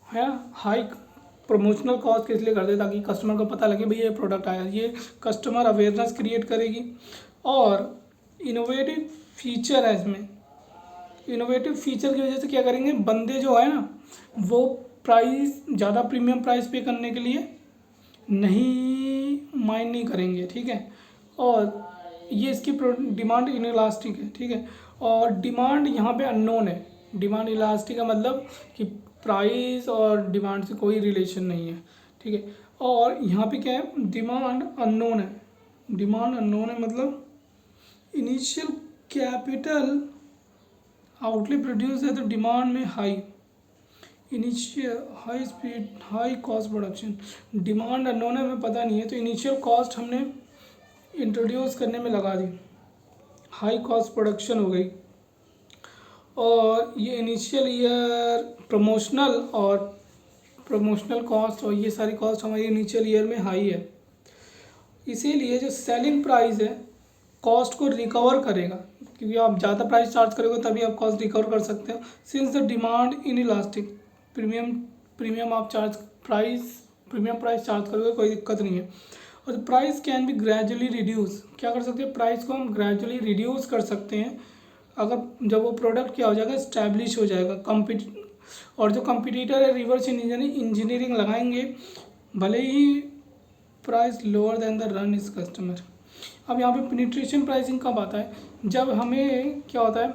A: है। हाई प्रमोशनल कॉस्ट किस लिए करते हैं, ताकि कस्टमर को पता लगे भाई ये प्रोडक्ट आया, ये कस्टमर अवेयरनेस क्रिएट करेगी। और इनोवेटिव फीचर है इसमें, इनोवेटिव फीचर की वजह से क्या करेंगे, बंदे जो है ना वो प्राइस ज़्यादा प्रीमियम प्राइस पे करने के लिए नहीं माइंड नहीं करेंगे, ठीक है। और ये इसकी डिमांड इनइलास्टिक है, ठीक है। और डिमांड यहाँ पे अननोन है, डिमांड इलास्टिक का मतलब कि प्राइस और डिमांड से कोई रिलेशन नहीं है, ठीक है। और यहाँ पे क्या है, डिमांड अननोन है, डिमांड अननोन है मतलब इनिशियल कैपिटल आउटले प्रोड्यूस है तो डिमांड में high, initial high speed high cost production, demand unknown है, हमें पता नहीं है, तो इनिशियल कॉस्ट हमने इंट्रोड्यूस करने में लगा दी, हाई कॉस्ट प्रोडक्शन हो गई। और ये इनिशियल ईयर प्रमोशनल कॉस्ट और ये सारी कॉस्ट हमारी इनिशियल ईयर में हाई है, इसीलिए जो सेलिंग प्राइस है कॉस्ट को रिकवर करेगा, क्योंकि आप ज़्यादा प्राइस चार्ज करोगे तभी आप कॉस्ट रिकवर कर सकते हो। Since the demand in elastic, premium आप प्रीमियम प्राइस चार्ज करोगे कोई दिक्कत नहीं है। और price can be gradually reduce, क्या कर सकते हैं, प्राइस को हम ग्रेजुअली रिड्यूस कर सकते हैं अगर जब वो प्रोडक्ट क्या हो जाएगा, इस्टेब्लिश हो जाएगा। और जो कंपटीटर है रिवर्स इंजीनियरिंग लगाएंगे, भले ही price lower than the run is customer. अब यहाँ पे पेनिट्रेशन प्राइसिंग कब आता है, जब हमें क्या होता है,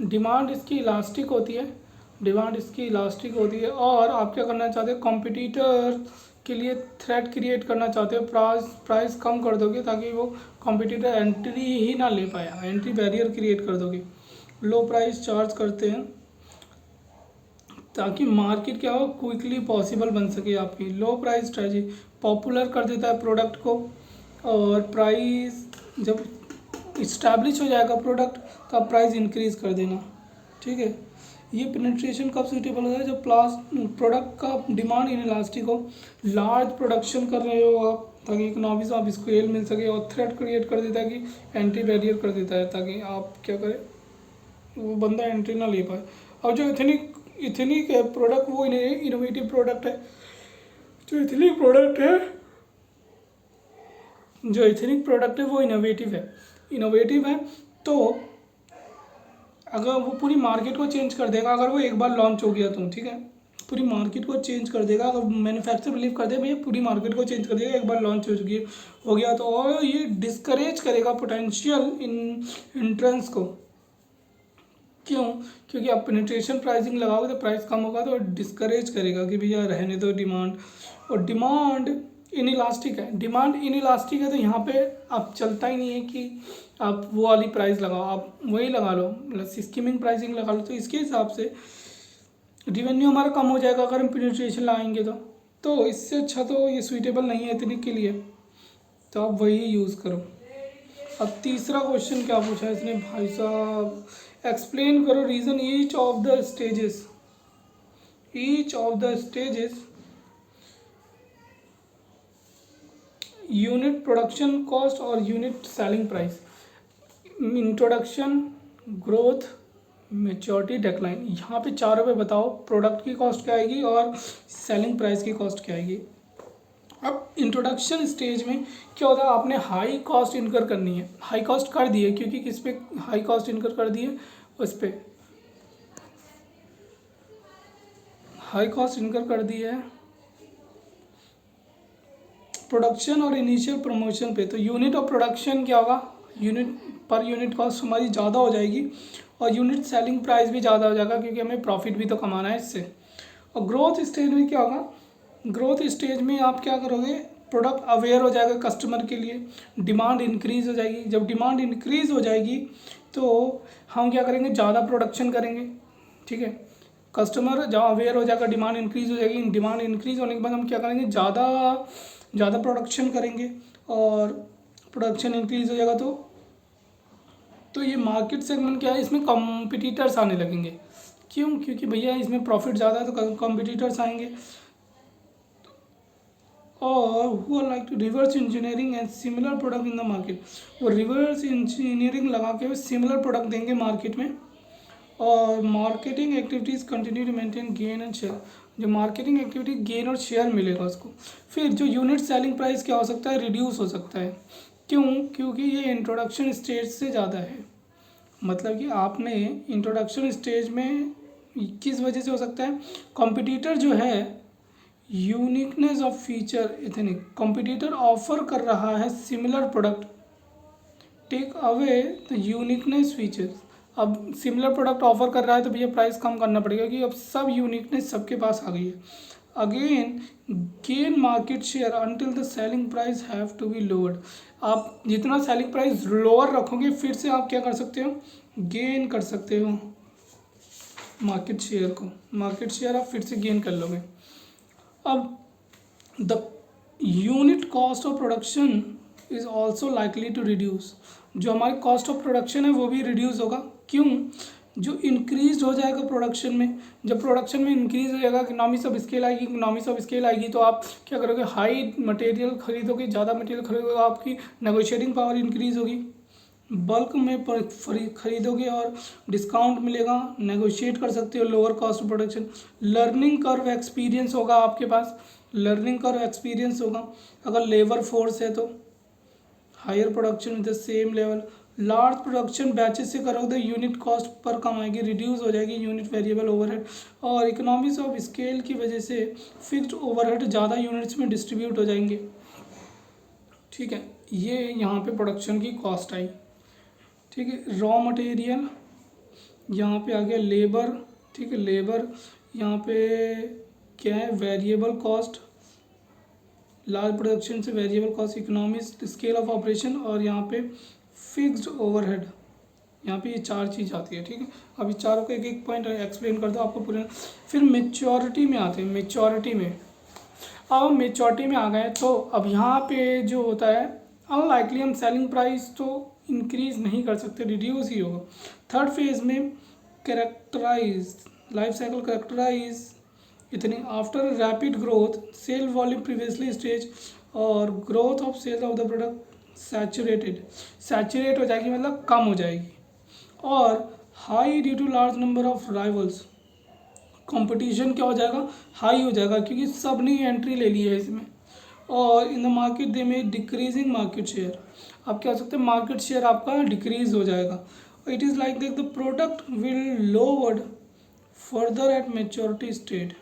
A: डिमांड इसकी इलास्टिक होती है, डिमांड इसकी इलास्टिक होती है और आप क्या करना चाहते हैं, कॉम्पिटिटर के लिए थ्रेट क्रिएट करना चाहते हो, प्राइस कम कर दोगे ताकि वो कॉम्पिटिटर एंट्री ही ना ले पाया, एंट्री बैरियर क्रिएट कर दोगे, लो प्राइस चार्ज करते हैं ताकि मार्केट क्या हो, क्विकली पॉसिबल बन सके आपकी। लो प्राइस स्ट्रेटजी पॉपुलर कर देता है प्रोडक्ट को, और प्राइस जब इस्टेब्लिश हो जाएगा प्रोडक्ट तो आप प्राइस इंक्रीज़ कर देना, ठीक है। ये पेनिट्रेशन कब सूटेबल होता है, जब प्रोडक्ट का डिमांड इनइलास्टिक हो, लार्ज प्रोडक्शन कर रहे हो आप ताकि इकोनॉमिक्स ऑफ स्केल मिल सके, और थ्रेट क्रिएट कर देता है कि एंट्री बैरियर कर देता है ताकि आप क्या करें, वो बंदा एंट्री ना ले पाए। और जो इथेनिक है प्रोडक्ट, वो इनोवेटिव प्रोडक्ट है, जो इथेनिक प्रोडक्ट है वो इनोवेटिव है तो अगर वो पूरी मार्केट को चेंज कर देगा, अगर वो एक बार लॉन्च हो गया तो, ठीक है, पूरी मार्केट को चेंज कर देगा। अगर मैन्युफैक्चर बिलीव कर दे भैया पूरी मार्केट को चेंज कर देगा, एक बार लॉन्च हो गया तो, और ये डिस्करेज करेगा पोटेंशियल इंट्रेंस को। क्यों, क्योंकि आप पेनिट्रेशन प्राइसिंग लगाओगे तो प्राइस कम होगा तो डिस्करेज करेगा कि भैया रहने दो डिमांड। और डिमांड इनइलास्टिक है तो यहाँ पे आप चलता ही नहीं है कि आप वो वाली प्राइस लगाओ, आप वही लगा लो, मतलब स्कीमिंग प्राइसिंग लगा लो। तो इसके हिसाब से रिवेन्यू हमारा कम हो जाएगा अगर हम पेनिट्रेशन लगाएंगे तो इससे अच्छा तो ये सूटेबल नहीं है इतनी के लिए, तो आप वही यूज़ करो। अब तीसरा क्वेश्चन क्या पूछा है इसने, भाई साहब एक्सप्लेन करो reason each of the stages unit production cost और unit selling price. Introduction, growth, maturity, decline, यहाँ पे चारों पे बताओ प्रोडक्ट की कॉस्ट क्या आएगी और सेलिंग प्राइस की कॉस्ट क्या आएगी। अब इंट्रोडक्शन स्टेज में क्या होता है, आपने हाई कॉस्ट इनकर करनी है, हाई कॉस्ट कर दी है, क्योंकि किस पे हाई कॉस्ट इनकर कर दी है, उस पर हाई कॉस्ट इनकर कर दी है प्रोडक्शन और इनिशियल प्रमोशन पे। तो यूनिट ऑफ प्रोडक्शन क्या होगा, यूनिट कॉस्ट हमारी ज़्यादा हो जाएगी और यूनिट सेलिंग प्राइस भी ज़्यादा हो जाएगा, क्योंकि हमें प्रॉफिट भी तो कमाना है इससे। और ग्रोथ स्टेज में क्या होगा, ग्रोथ स्टेज में आप क्या करोगे, प्रोडक्ट अवेयर हो जाएगा कस्टमर के लिए, डिमांड इंक्रीज़ हो जाएगी। जब डिमांड इंक्रीज़ हो जाएगी तो हम क्या करेंगे, ज़्यादा प्रोडक्शन करेंगे, ठीक है। कस्टमर जब अवेयर हो जाएगा, डिमांड इंक्रीज़ हो जाएगी, डिमांड इंक्रीज़ होने के बाद हम क्या करेंगे, ज़्यादा प्रोडक्शन करेंगे, और प्रोडक्शन इंक्रीज़ हो जाएगा तो ये मार्केट सेगमेंट क्या है, इसमें कॉम्पिटिटर्स आने लगेंगे। क्यों, क्योंकि भैया इसमें प्रॉफिट ज़्यादा है तो कॉम्पिटिटर्स आएंगे। और who are like to reverse engineering and similar product in the market, वो रिवर्स इंजीनियरिंग लगा के वो सिमिलर प्रोडक्ट देंगे मार्केट में। और marketing activities continue to maintain gain and share, जो मार्केटिंग एक्टिविटी गेन और शेयर मिलेगा उसको। फिर जो यूनिट सेलिंग प्राइस क्या हो सकता है, रिड्यूस हो सकता है। क्यों, क्योंकि ये इंट्रोडक्शन स्टेज से ज़्यादा है, मतलब कि आपने इंट्रोडक्शन स्टेज में किस वजह से हो सकता है, कॉम्पिटिटर जो है यूनिकनेस ऑफ फीचर, इतनी कॉम्पिटिटर ऑफर कर रहा है similar product, take away the uniqueness features. अब सिमिलर प्रोडक्ट ऑफर कर रहा है तो भैया प्राइस कम करना पड़ेगा, क्योंकि अब सब यूनिकनेस सबके पास आ गई है। Again gain market share until the selling price have to be lowered. आप जितना सेलिंग प्राइस लोअर रखोगे फिर से आप क्या कर सकते हो, गेन कर सकते हो मार्केट शेयर आप फिर से गेन कर लोगे। अब the unit cost of production is also likely to reduce, जो हमारी कॉस्ट ऑफ प्रोडक्शन है वो भी रिड्यूस होगा। क्यों, जो इंक्रीज हो जाएगा प्रोडक्शन में, जब प्रोडक्शन में इंक्रीज हो जाएगा, इकोनॉमिक्स ऑफ स्केल आएगी तो आप क्या करोगे, हाई मटेरियल खरीदोगे, ज़्यादा मटेरियल खरीदोगे, आपकी नेगोशिएटिंग पावर इंक्रीज होगी, बल्क में खरीदोगे और डिस्काउंट मिलेगा, नेगोशिएट कर सकते हो lower cost of production. Learning curve experience होगा आपके पास, लर्निंग का एक्सपीरियंस होगा। अगर लेबर फोर्स है तो higher production with the same level. Large production batches से करोगे तो यूनिट कॉस्ट पर कम आएगी, रिड्यूस हो जाएगी यूनिट वेरिएबल ओवरहेड, और इकोनॉमीज ऑफ स्केल की वजह से फिक्स्ड ओवरहेड ज़्यादा यूनिट्स में डिस्ट्रीब्यूट हो जाएंगे। ठीक है, ये यहाँ पे प्रोडक्शन की कॉस्ट आई। ठीक है, रॉ मटेरियल यहाँ पे आ गया, लेबर। ठीक है, लेबर यहाँ पे क्या है, वेरिएबल कॉस्ट, लार्ज प्रोडक्शन से variable cost, economics scale of operation, और यहाँ पे फिक्स्ड ओवरहेड। यहाँ पे ये चार चीज़ आती है। ठीक है, अभी चारों को एक एक पॉइंट एक्सप्लेन कर दो आपको पूरे। फिर मेच्योरिटी में आते हैं। मेच्योरिटी में अब मेच्योरिटी में आ गए तो अब यहाँ पे जो होता है, अनलाइकली हम सेलिंग प्राइस तो इंक्रीज नहीं कर सकते, रिड्यूस ही होगा। थर्ड फेज में कैरेक्टराइज लाइफ साइकिल कैरेक्टराइज इतनी after rapid growth sale volume previously stage और growth of sale of the product saturate हो जाएगी, मतलब कम हो जाएगी। और high due to large number of rivals, competition क्या हो जाएगा, हाई हो जाएगा, क्योंकि सब ने एंट्री ले ली है इसमें। और इन द मार्केट दे में डिक्रीजिंग मार्केट शेयर, आप क्या हो सकते हैं, मार्केट शेयर आपका डिक्रीज हो जाएगा। It is like the product will lowered further at maturity state,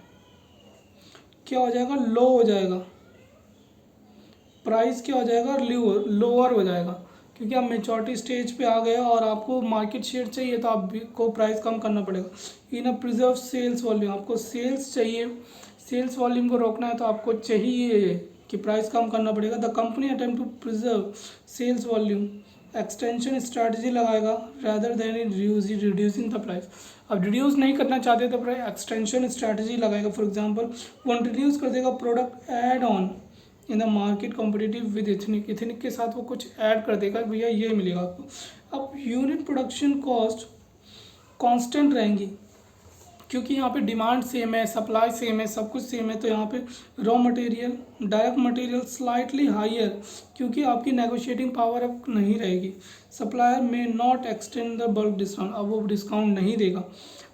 A: क्या हो जाएगा, लो हो जाएगा, प्राइस क्या हो जाएगा, लोअर हो जाएगा, क्योंकि आप मेच्योरिटी स्टेज पे आ गए और आपको मार्केट शेयर चाहिए तो आपको प्राइस कम करना पड़ेगा। इन अ प्रिजर्व सेल्स वॉल्यूम, आपको सेल्स चाहिए, सेल्स वॉल्यूम को रोकना है तो आपको चाहिए कि प्राइस कम करना पड़ेगा। The company attempt to preserve sales volume, extension strategy लगाएगा rather than in reducing the price. अब रिड्यूस नहीं करना चाहते तो एक्सटेंशन स्ट्रैटेजी लगाएगा। फॉर एग्जांपल वो इंट्रोड्यूस कर देगा product add on in the market competitive with ethnic, ethnic के साथ वो कुछ ऐड कर देगा, भैया ये मिलेगा आपको। अब यूनिट प्रोडक्शन कॉस्ट कांस्टेंट रहेंगी, क्योंकि यहाँ पे डिमांड सेम है, सप्लाई सेम है, सब कुछ सेम है, तो यहाँ पे raw material, direct material slightly higher, क्योंकि आपकी नेगोशिएटिंग पावर अब नहीं रहेगी। Supplier may not extend the bulk discount, अब वो डिस्काउंट नहीं देगा।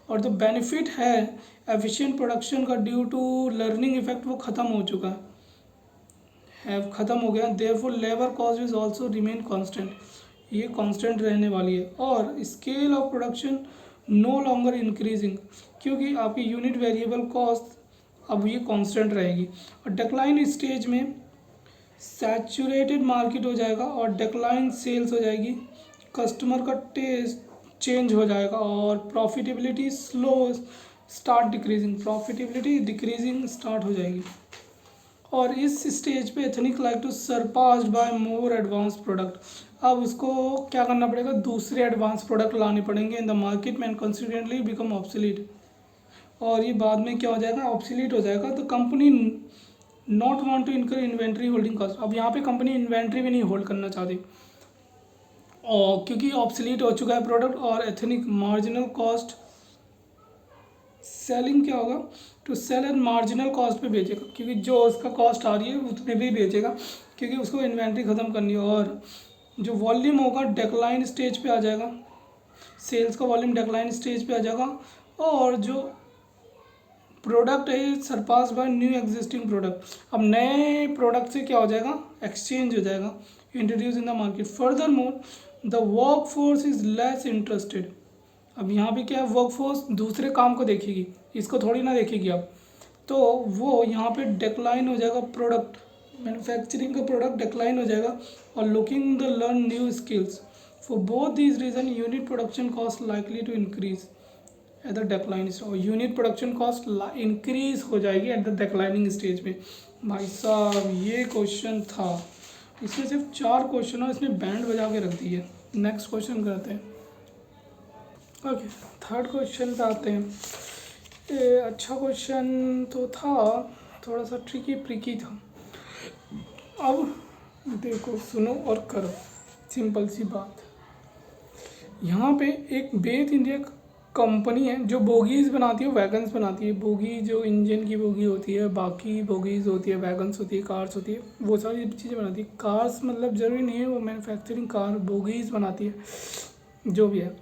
A: और जो बेनिफिट है एफिशिएंट प्रोडक्शन का ड्यू टू लर्निंग इफेक्ट वो ख़त्म हो चुका है, ख़त्म हो गया। Therefore labour cost is also remain constant, ये कांस्टेंट रहने वाली है। और scale of production no longer increasing, क्योंकि आपकी यूनिट वेरिएबल कॉस्ट अब ये कांस्टेंट रहेगी। और डिक्लाइन स्टेज में सैचुरेटेड मार्केट हो जाएगा और डिक्लाइन सेल्स हो जाएगी, कस्टमर का टेस्ट चेंज हो जाएगा, और profitability slow start decreasing, profitability decreasing start हो जाएगी। और इस स्टेज पे Ethnic like to surpassed by more advance product, अब उसको क्या करना पड़ेगा, दूसरे एडवांस प्रोडक्ट लाने पड़ेंगे इन द मार्केट में, एंड कॉन्सिक्वेंटली बिकम ऑब्सोलीट, और ये बाद में क्या हो जाएगा, ऑब्सोलीट हो जाएगा। तो company not want to incur inventory holding cost, अब यहाँ पे कंपनी इन्वेंट्री भी नहीं होल्ड करना चाहती, और क्योंकि ऑब्सोलीट हो चुका है प्रोडक्ट। और एथनिक मार्जिनल कॉस्ट सेलिंग क्या होगा, to sell at marginal cost पे बेचेगा, क्योंकि जो उसका कॉस्ट आ रही है उतने भी बेचेगा, क्योंकि उसको इन्वेंट्री ख़त्म करनी है। और जो वॉल्यूम होगा डेक्लाइन स्टेज पे आ जाएगा, सेल्स का वॉल्यूम डेक्लाइन स्टेज पे आ जाएगा। और जो प्रोडक्ट है surpass by new existing product, अब नए प्रोडक्ट से क्या हो जाएगा, एक्सचेंज हो जाएगा, introduce in the market. Further more the work force is less interested, अब यहाँ पे क्या है, वर्क फोर्स दूसरे काम को देखेगी, इसको थोड़ी ना देखेगी अब, तो वो यहाँ पे डिक्लाइन हो जाएगा, प्रोडक्ट मैन्युफैक्चरिंग का प्रोडक्ट डिक्लाइन हो जाएगा। और looking the learn new skills, for both these reason unit production cost likely to increase at the decline stage, और यूनिट प्रोडक्शन कॉस्ट इंक्रीज हो जाएगी एट द डिक्लाइनिंग स्टेज में। भाई साहब ये क्वेश्चन था, इसमें सिर्फ 4 क्वेश्चन और इसने बैंड बजा के रख दी है। नेक्स्ट क्वेश्चन करते हैं। ओके, थर्ड क्वेश्चन पे आते हैं। अच्छा क्वेश्चन तो था, थोड़ा सा ट्रिकी था। अब देखो, सुनो और करो, सिंपल सी बात। यहाँ पे एक बेथ इंडिया कंपनी है जो बोगीज़ बनाती है, वैगन्स बनाती है। बोगी जो इंजन की बोगी होती है, बाकी बोगीज़ होती है, वैगन्स होती है, कार्स होती है, वो सारी चीज़ें बनाती है। कार्स मतलब ज़रूरी नहीं है वो मैन्युफैक्चरिंग, कार बोगीज़ बनाती है, जो भी है।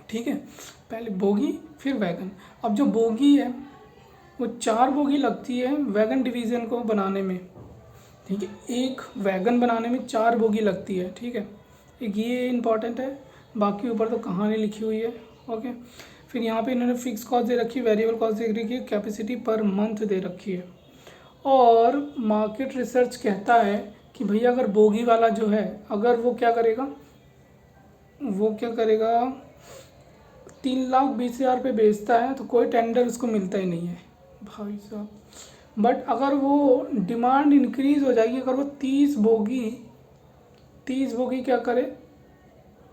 A: ठीक है, पहले बोगी फिर वैगन। अब जो बोगी है वो 4 बोगी लगती है वैगन डिवीज़न को बनाने में, ठीक है। एक वैगन बनाने में 4 बोगी लगती है, ठीक है। एक ये इंपॉर्टेंट है, बाकी ऊपर तो कहानी लिखी हुई है, ओके। फिर यहाँ पे इन्होंने फिक्स कॉस्ट दे रखी है, वेरिएबल कॉस्ट दे रखी है, कैपेसिटी पर मंथ दे रखी है। और मार्केट रिसर्च कहता है कि भैया अगर बोगी वाला जो है, अगर वो क्या करेगा, 3,20,000 पे बेचता है तो कोई टेंडर उसको मिलता ही नहीं है भाई साहब। बट अगर वो डिमांड इंक्रीज़ हो जाएगी, अगर वो 30 बोगी क्या करे,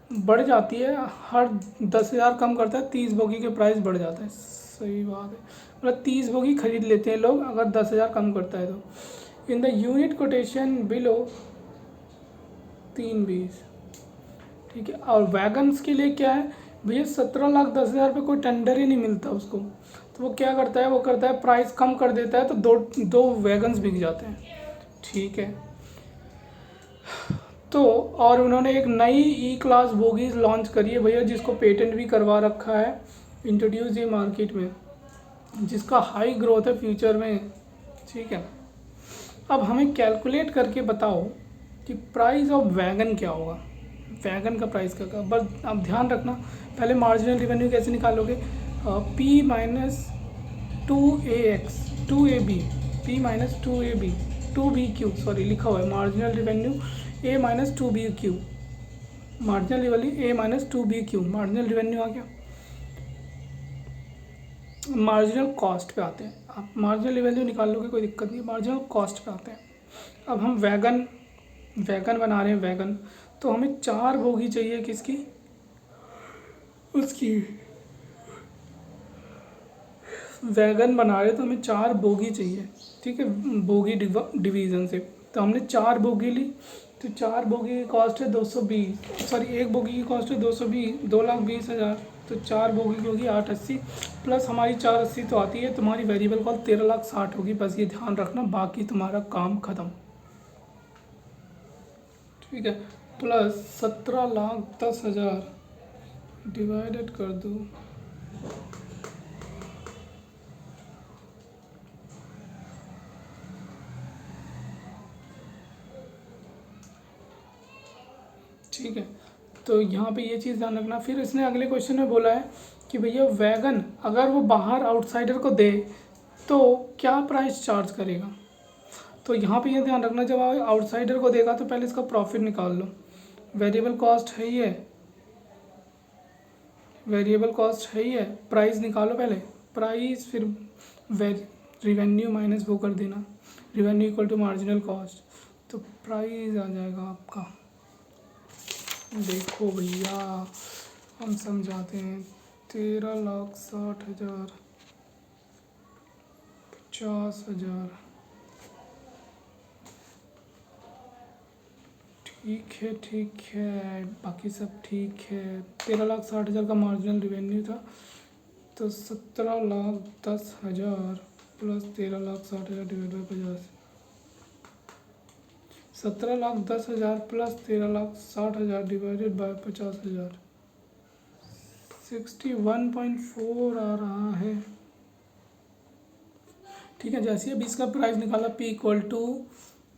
A: बढ़ जाती है, हर 10,000 कम करता है 30 बोगी के प्राइस बढ़ जाता है। सही बात है, मतलब 30 बोगी खरीद लेते हैं लोग अगर 10,000 कम करता है तो। In the unit quotation below 320, ठीक है। और वैगन्स के लिए क्या है भैया, 17,10,000 पे कोई टेंडर ही नहीं मिलता उसको, तो वो क्या करता है, वो करता है प्राइस कम कर देता है, तो दो वैगन्स बिक जाते हैं, ठीक है। तो और उन्होंने एक नई ई क्लास बोगीज लॉन्च करी है भैया, जिसको पेटेंट भी करवा रखा है, इंट्रोड्यूस ये मार्केट में, जिसका हाई ग्रोथ है फ्यूचर में, ठीक है। अब हमें कैलकुलेट करके बताओ कि प्राइस ऑफ वैगन क्या होगा, वैगन का प्राइस क्या होगा। बस आप ध्यान रखना, पहले मार्जिनल रिवेन्यू कैसे निकालोगे, P minus 2AX 2AB, P minus 2AB 2BQ, sorry लिखा हुआ है marginal revenue A minus 2BQ, marginal revenue A minus 2BQ, marginal revenue आ गया। मार्जिनल कॉस्ट पे आते हैं, आप मार्जिनल रिवेन्यू निकाल लोगे कोई दिक्कत नहीं, मार्जिनल कॉस्ट पे आते हैं। अब हम वैगन बना रहे हैं वैगन, तो हमें 4 बोगी चाहिए किसकी, उसकी वैगन बना रहे तो हमें 4 बोगी चाहिए, ठीक है, बोगी डिवीज़न से। तो हमने 4 बोगी ली, तो 4 बोगी की कॉस्ट है 220, सॉरी एक बोगी की कॉस्ट है 220, 2,20,000, तो 4 बोगी की होगी 880, प्लस हमारी 480 तो आती है, तुम्हारी वेरिएबल कॉस्ट 13,60,000 होगी, बस ये ध्यान रखना, बाकी तुम्हारा काम ख़त्म, ठीक है। प्लस 17,10,000 डिवाइडेड कर दो, ठीक है। तो यहाँ पे ये चीज़ ध्यान रखना। फिर इसने अगले क्वेश्चन में बोला है कि भैया वैगन अगर वो बाहर आउटसाइडर को दे तो क्या प्राइस चार्ज करेगा। तो यहाँ पे ये ध्यान रखना, जब आउटसाइडर को देगा तो पहले इसका प्रॉफिट निकाल लो, वेरिएबल कॉस्ट है ही है, वेरिएबल कॉस्ट है ही है, प्राइस निकालो पहले, प्राइस फिर रिवेन्यू माइनस वो कर देना, revenue equal to marginal cost, तो प्राइस आ जाएगा आपका, देखो भैया हम समझाते हैं, 13,60,000 50,000, ठीक है, बाकी सब ठीक है। 13,60,000 का मार्जिनल रिवेन्यू था, तो 17,10,000 plus 13,60,000 divide by 50, 17,10,000 plus 13,60,000 divided by 50,000, 61.4 आ रहा है, ठीक है। जैसे अब इसका प्राइस निकाला, P equal to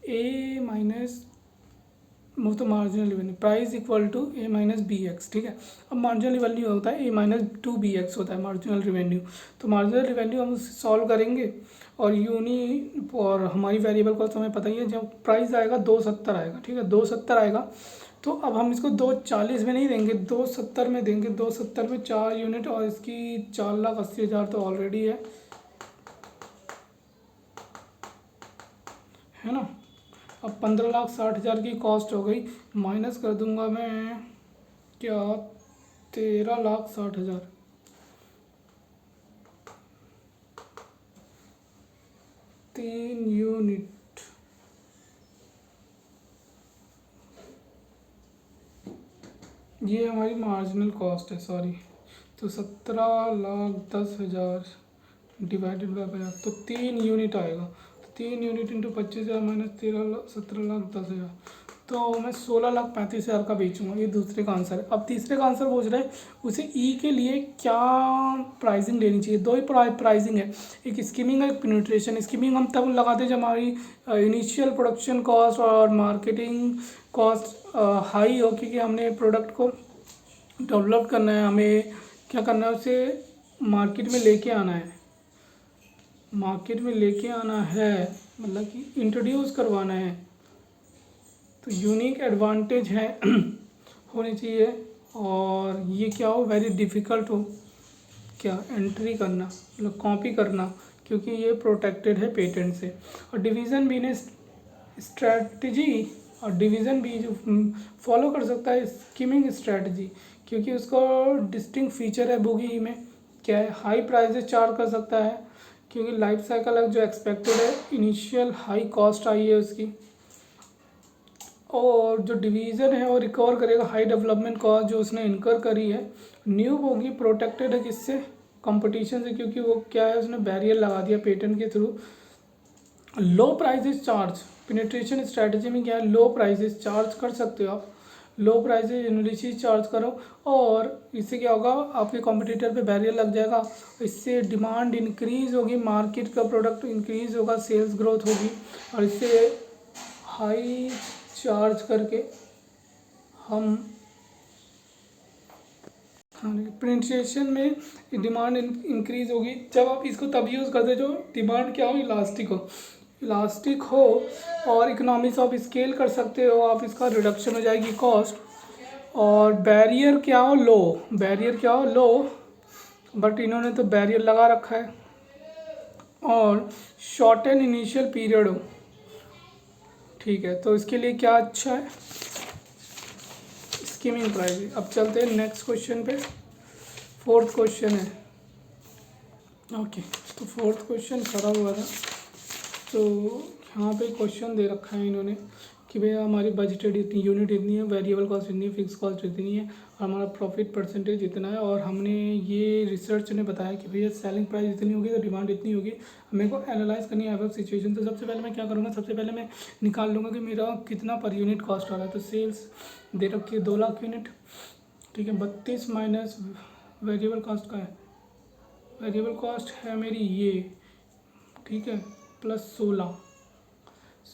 A: A minus वो तो marginal revenue, price equal to A minus BX, ठीक है। अब मार्जिनल रिवेन्यू होता है A माइनस 2BX होता है मार्जिनल रिवेन्यू, तो मार्जिनल रिवेन्यू हम उसे सॉल्व करेंगे, और हमारी वेरिएबल कॉस्ट हमें पता ही है, जब प्राइस आएगा 270 आएगा, ठीक है, 270 आएगा। तो अब हम इसको 240 में नहीं देंगे, 270 में देंगे, 270 में 4 यूनिट, और इसकी 4,80,000 तो ऑलरेडी है ना। अब 15,60,000 की कॉस्ट हो गई, माइनस कर दूंगा मैं क्या, 13,60,000, तीन यूनिट, ये हमारी मार्जिनल कॉस्ट है, सॉरी, तो 17,10,000 डिवाइडेड बाय 50, तो 3 यूनिट आएगा, तो 3 यूनिट इंटू 25,000 माइनस 17,10,000, तो मैं 16,35,000 का बेचूंगा, ये दूसरे का आंसर है। अब तीसरे का आंसर पूछ रहे हैं उसे ई के लिए क्या प्राइसिंग लेनी चाहिए। दो ही प्राइसिंग है, एक स्कीमिंग है एक पेनिट्रेशन। स्कीमिंग हम तब लगाते हैं जब हमारी इनिशियल प्रोडक्शन कॉस्ट और मार्केटिंग कॉस्ट हाई हो, क्योंकि हमने प्रोडक्ट को डेवलप करना है, हमें क्या करना है, उसे मार्केट में लेके आना है। मार्केट में लेके आना है मतलब कि इंट्रोड्यूस करवाना है, तो यूनिक एडवांटेज है होनी चाहिए। और ये क्या हो, वेरी डिफ़िकल्ट हो क्या एंट्री करना, मतलब कॉपी करना, क्योंकि ये प्रोटेक्टेड है पेटेंट से। और डिवीज़न बी ने स्ट्रैटेजी, और डिवीज़न बी जो फॉलो कर सकता है स्कीमिंग स्ट्रैटेजी, क्योंकि उसका डिस्टिंक्ट फीचर है बुगी में क्या है, हाई प्राइजेस चार्ज कर सकता है, क्योंकि लाइफ साइकिल जो एक्सपेक्टेड है इनिशियल हाई कॉस्ट आई है उसकी। और जो डिवीज़न है वो रिकवर करेगा हाई डेवलपमेंट कॉस्ट जो उसने इनकर करी है। न्यू होगी प्रोटेक्टेड है किससे, कंपटीशन से, क्योंकि वो क्या है उसने बैरियर लगा दिया पेटेंट के through. Low prices charge, penetration strategy में क्या है, लो प्राइसेस चार्ज कर सकते हो आप, लो प्राइसेस इनिशियली चार्ज करो, और इससे क्या होगा आपके कॉम्पिटिटर पे बैरियर लग जाएगा, इससे डिमांड इंक्रीज़ होगी, मार्केट का प्रोडक्ट इंक्रीज़ होगा, सेल्स ग्रोथ होगी, और इससे हाई चार्ज करके हम पेनिट्रेशन में डिमांड इंक्रीज़ होगी। जब आप इसको तब यूज़ करते जो डिमांड क्या हो, इलास्टिक हो और इकोनॉमिक्स ऑफ स्केल कर सकते हो आप, इसका रिडक्शन हो जाएगी कॉस्ट। और बैरियर क्या हो, लो, बट इन्होंने तो बैरियर लगा रखा है। और शॉर्ट एंड इनिशियल पीरियड हो, ठीक है, तो इसके लिए क्या अच्छा है, स्कीमिंग प्राइस। अब चलते हैं नेक्स्ट क्वेश्चन पे, फोर्थ क्वेश्चन है। ओके, तो फोर्थ क्वेश्चन करा हुआ था, तो यहाँ पे क्वेश्चन दे रखा है इन्होंने कि भैया हमारी बजटेड इतनी यूनिट इतनी है, वेरिएबल कॉस्ट इतनी है, फिक्स कॉस्ट इतनी है, और हमारा प्रॉफिट परसेंटेज इतना है, और हमने ये रिसर्च ने बताया कि भैया सेलिंग प्राइस इतनी होगी तो डिमांड इतनी होगी। मेरे को एनालाइज करनी है एवरेज सिचुएशन। तो सबसे पहले मैं क्या करूँगा, सबसे पहले मैं निकाल लूँगा कि मेरा कितना पर यूनिट कॉस्ट आ रहा है। तो सेल्स दे रखी है 2 लाख यूनिट, ठीक है, 32 माइनस वेरिएबल कॉस्ट का है, वेरिएबल कॉस्ट है मेरी ये, ठीक है, प्लस 16,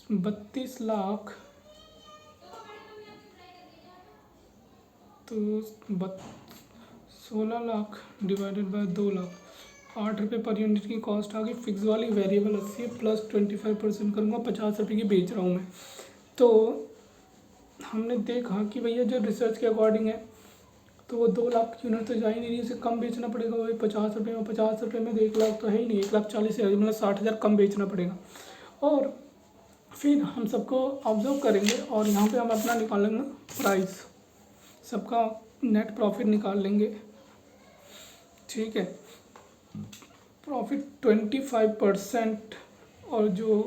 A: 32 लाख, तो 16 लाख डिवाइडेड बाय 2 लाख, 8 रुपये पर यूनिट की कॉस्ट आ गई। फिक्स वाली वेरिएबल 80 है, प्लस 25% करूँगा, 50 रुपये की बेच रहा हूँ मैं। तो हमने देखा कि भैया जो रिसर्च के अकॉर्डिंग है तो वो 2 लाख यूनिट तो जा ही नहीं रही, उसे कम बेचना पड़ेगा, वही 50 रुपये में, 50 रुपये में 1 लाख तो है ही नहीं, 1,40,000 मतलब 60,000 कम बेचना पड़ेगा। और फिर हम सबको ऑब्जर्व करेंगे और यहाँ पे हम अपना निकालेंगे प्राइस, सबका नेट प्रॉफिट निकाल लेंगे, ठीक है। प्रॉफिट 25%, और जो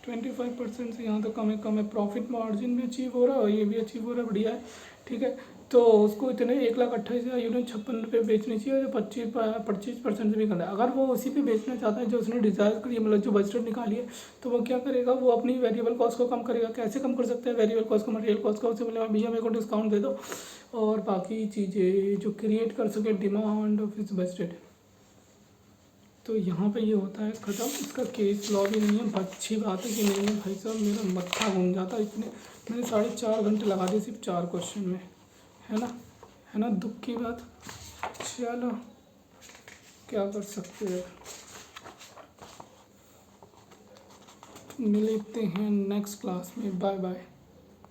A: 25% से यहाँ तो कम है, प्रॉफिट मार्जिन भी अचीव हो रहा है और ये भी अचीव हो रहा है, बढ़िया है, ठीक है। तो उसको इतने 1,28,000 यूनिट 56 रुपये बेचनी चाहिए, जो 25% से भी करना है। अगर वो उसी पे बेचना चाहता है जो उसने डिज़ायर करी है, मतलब जो बजट निकाली है, तो वो क्या करेगा, वो अपनी वेरिएबल कॉस्ट को कम करेगा। कैसे कम कर सकता है वेरिएबल कॉस्ट को, मटेरियल कॉस्ट को, उससे बोले भैया मेरे को डिस्काउंट दे दो, और बाकी चीज़ें जो क्रिएट कर सके डिमांड ऑफ इस बजट। तो यहाँ पे ये होता है ख़त्म। इसका केस लॉ भी नहीं है, अच्छी बात है कि नहीं है भाई साहब, मेरा मत्था घूम जाता इतने, मैंने 4.5 घंटे लगा दिए सिर्फ 4 क्वेश्चन में, है ना, दुख की बात। चलो क्या कर सकते हैं, मिलते हैं नेक्स्ट क्लास में, बाय बाय।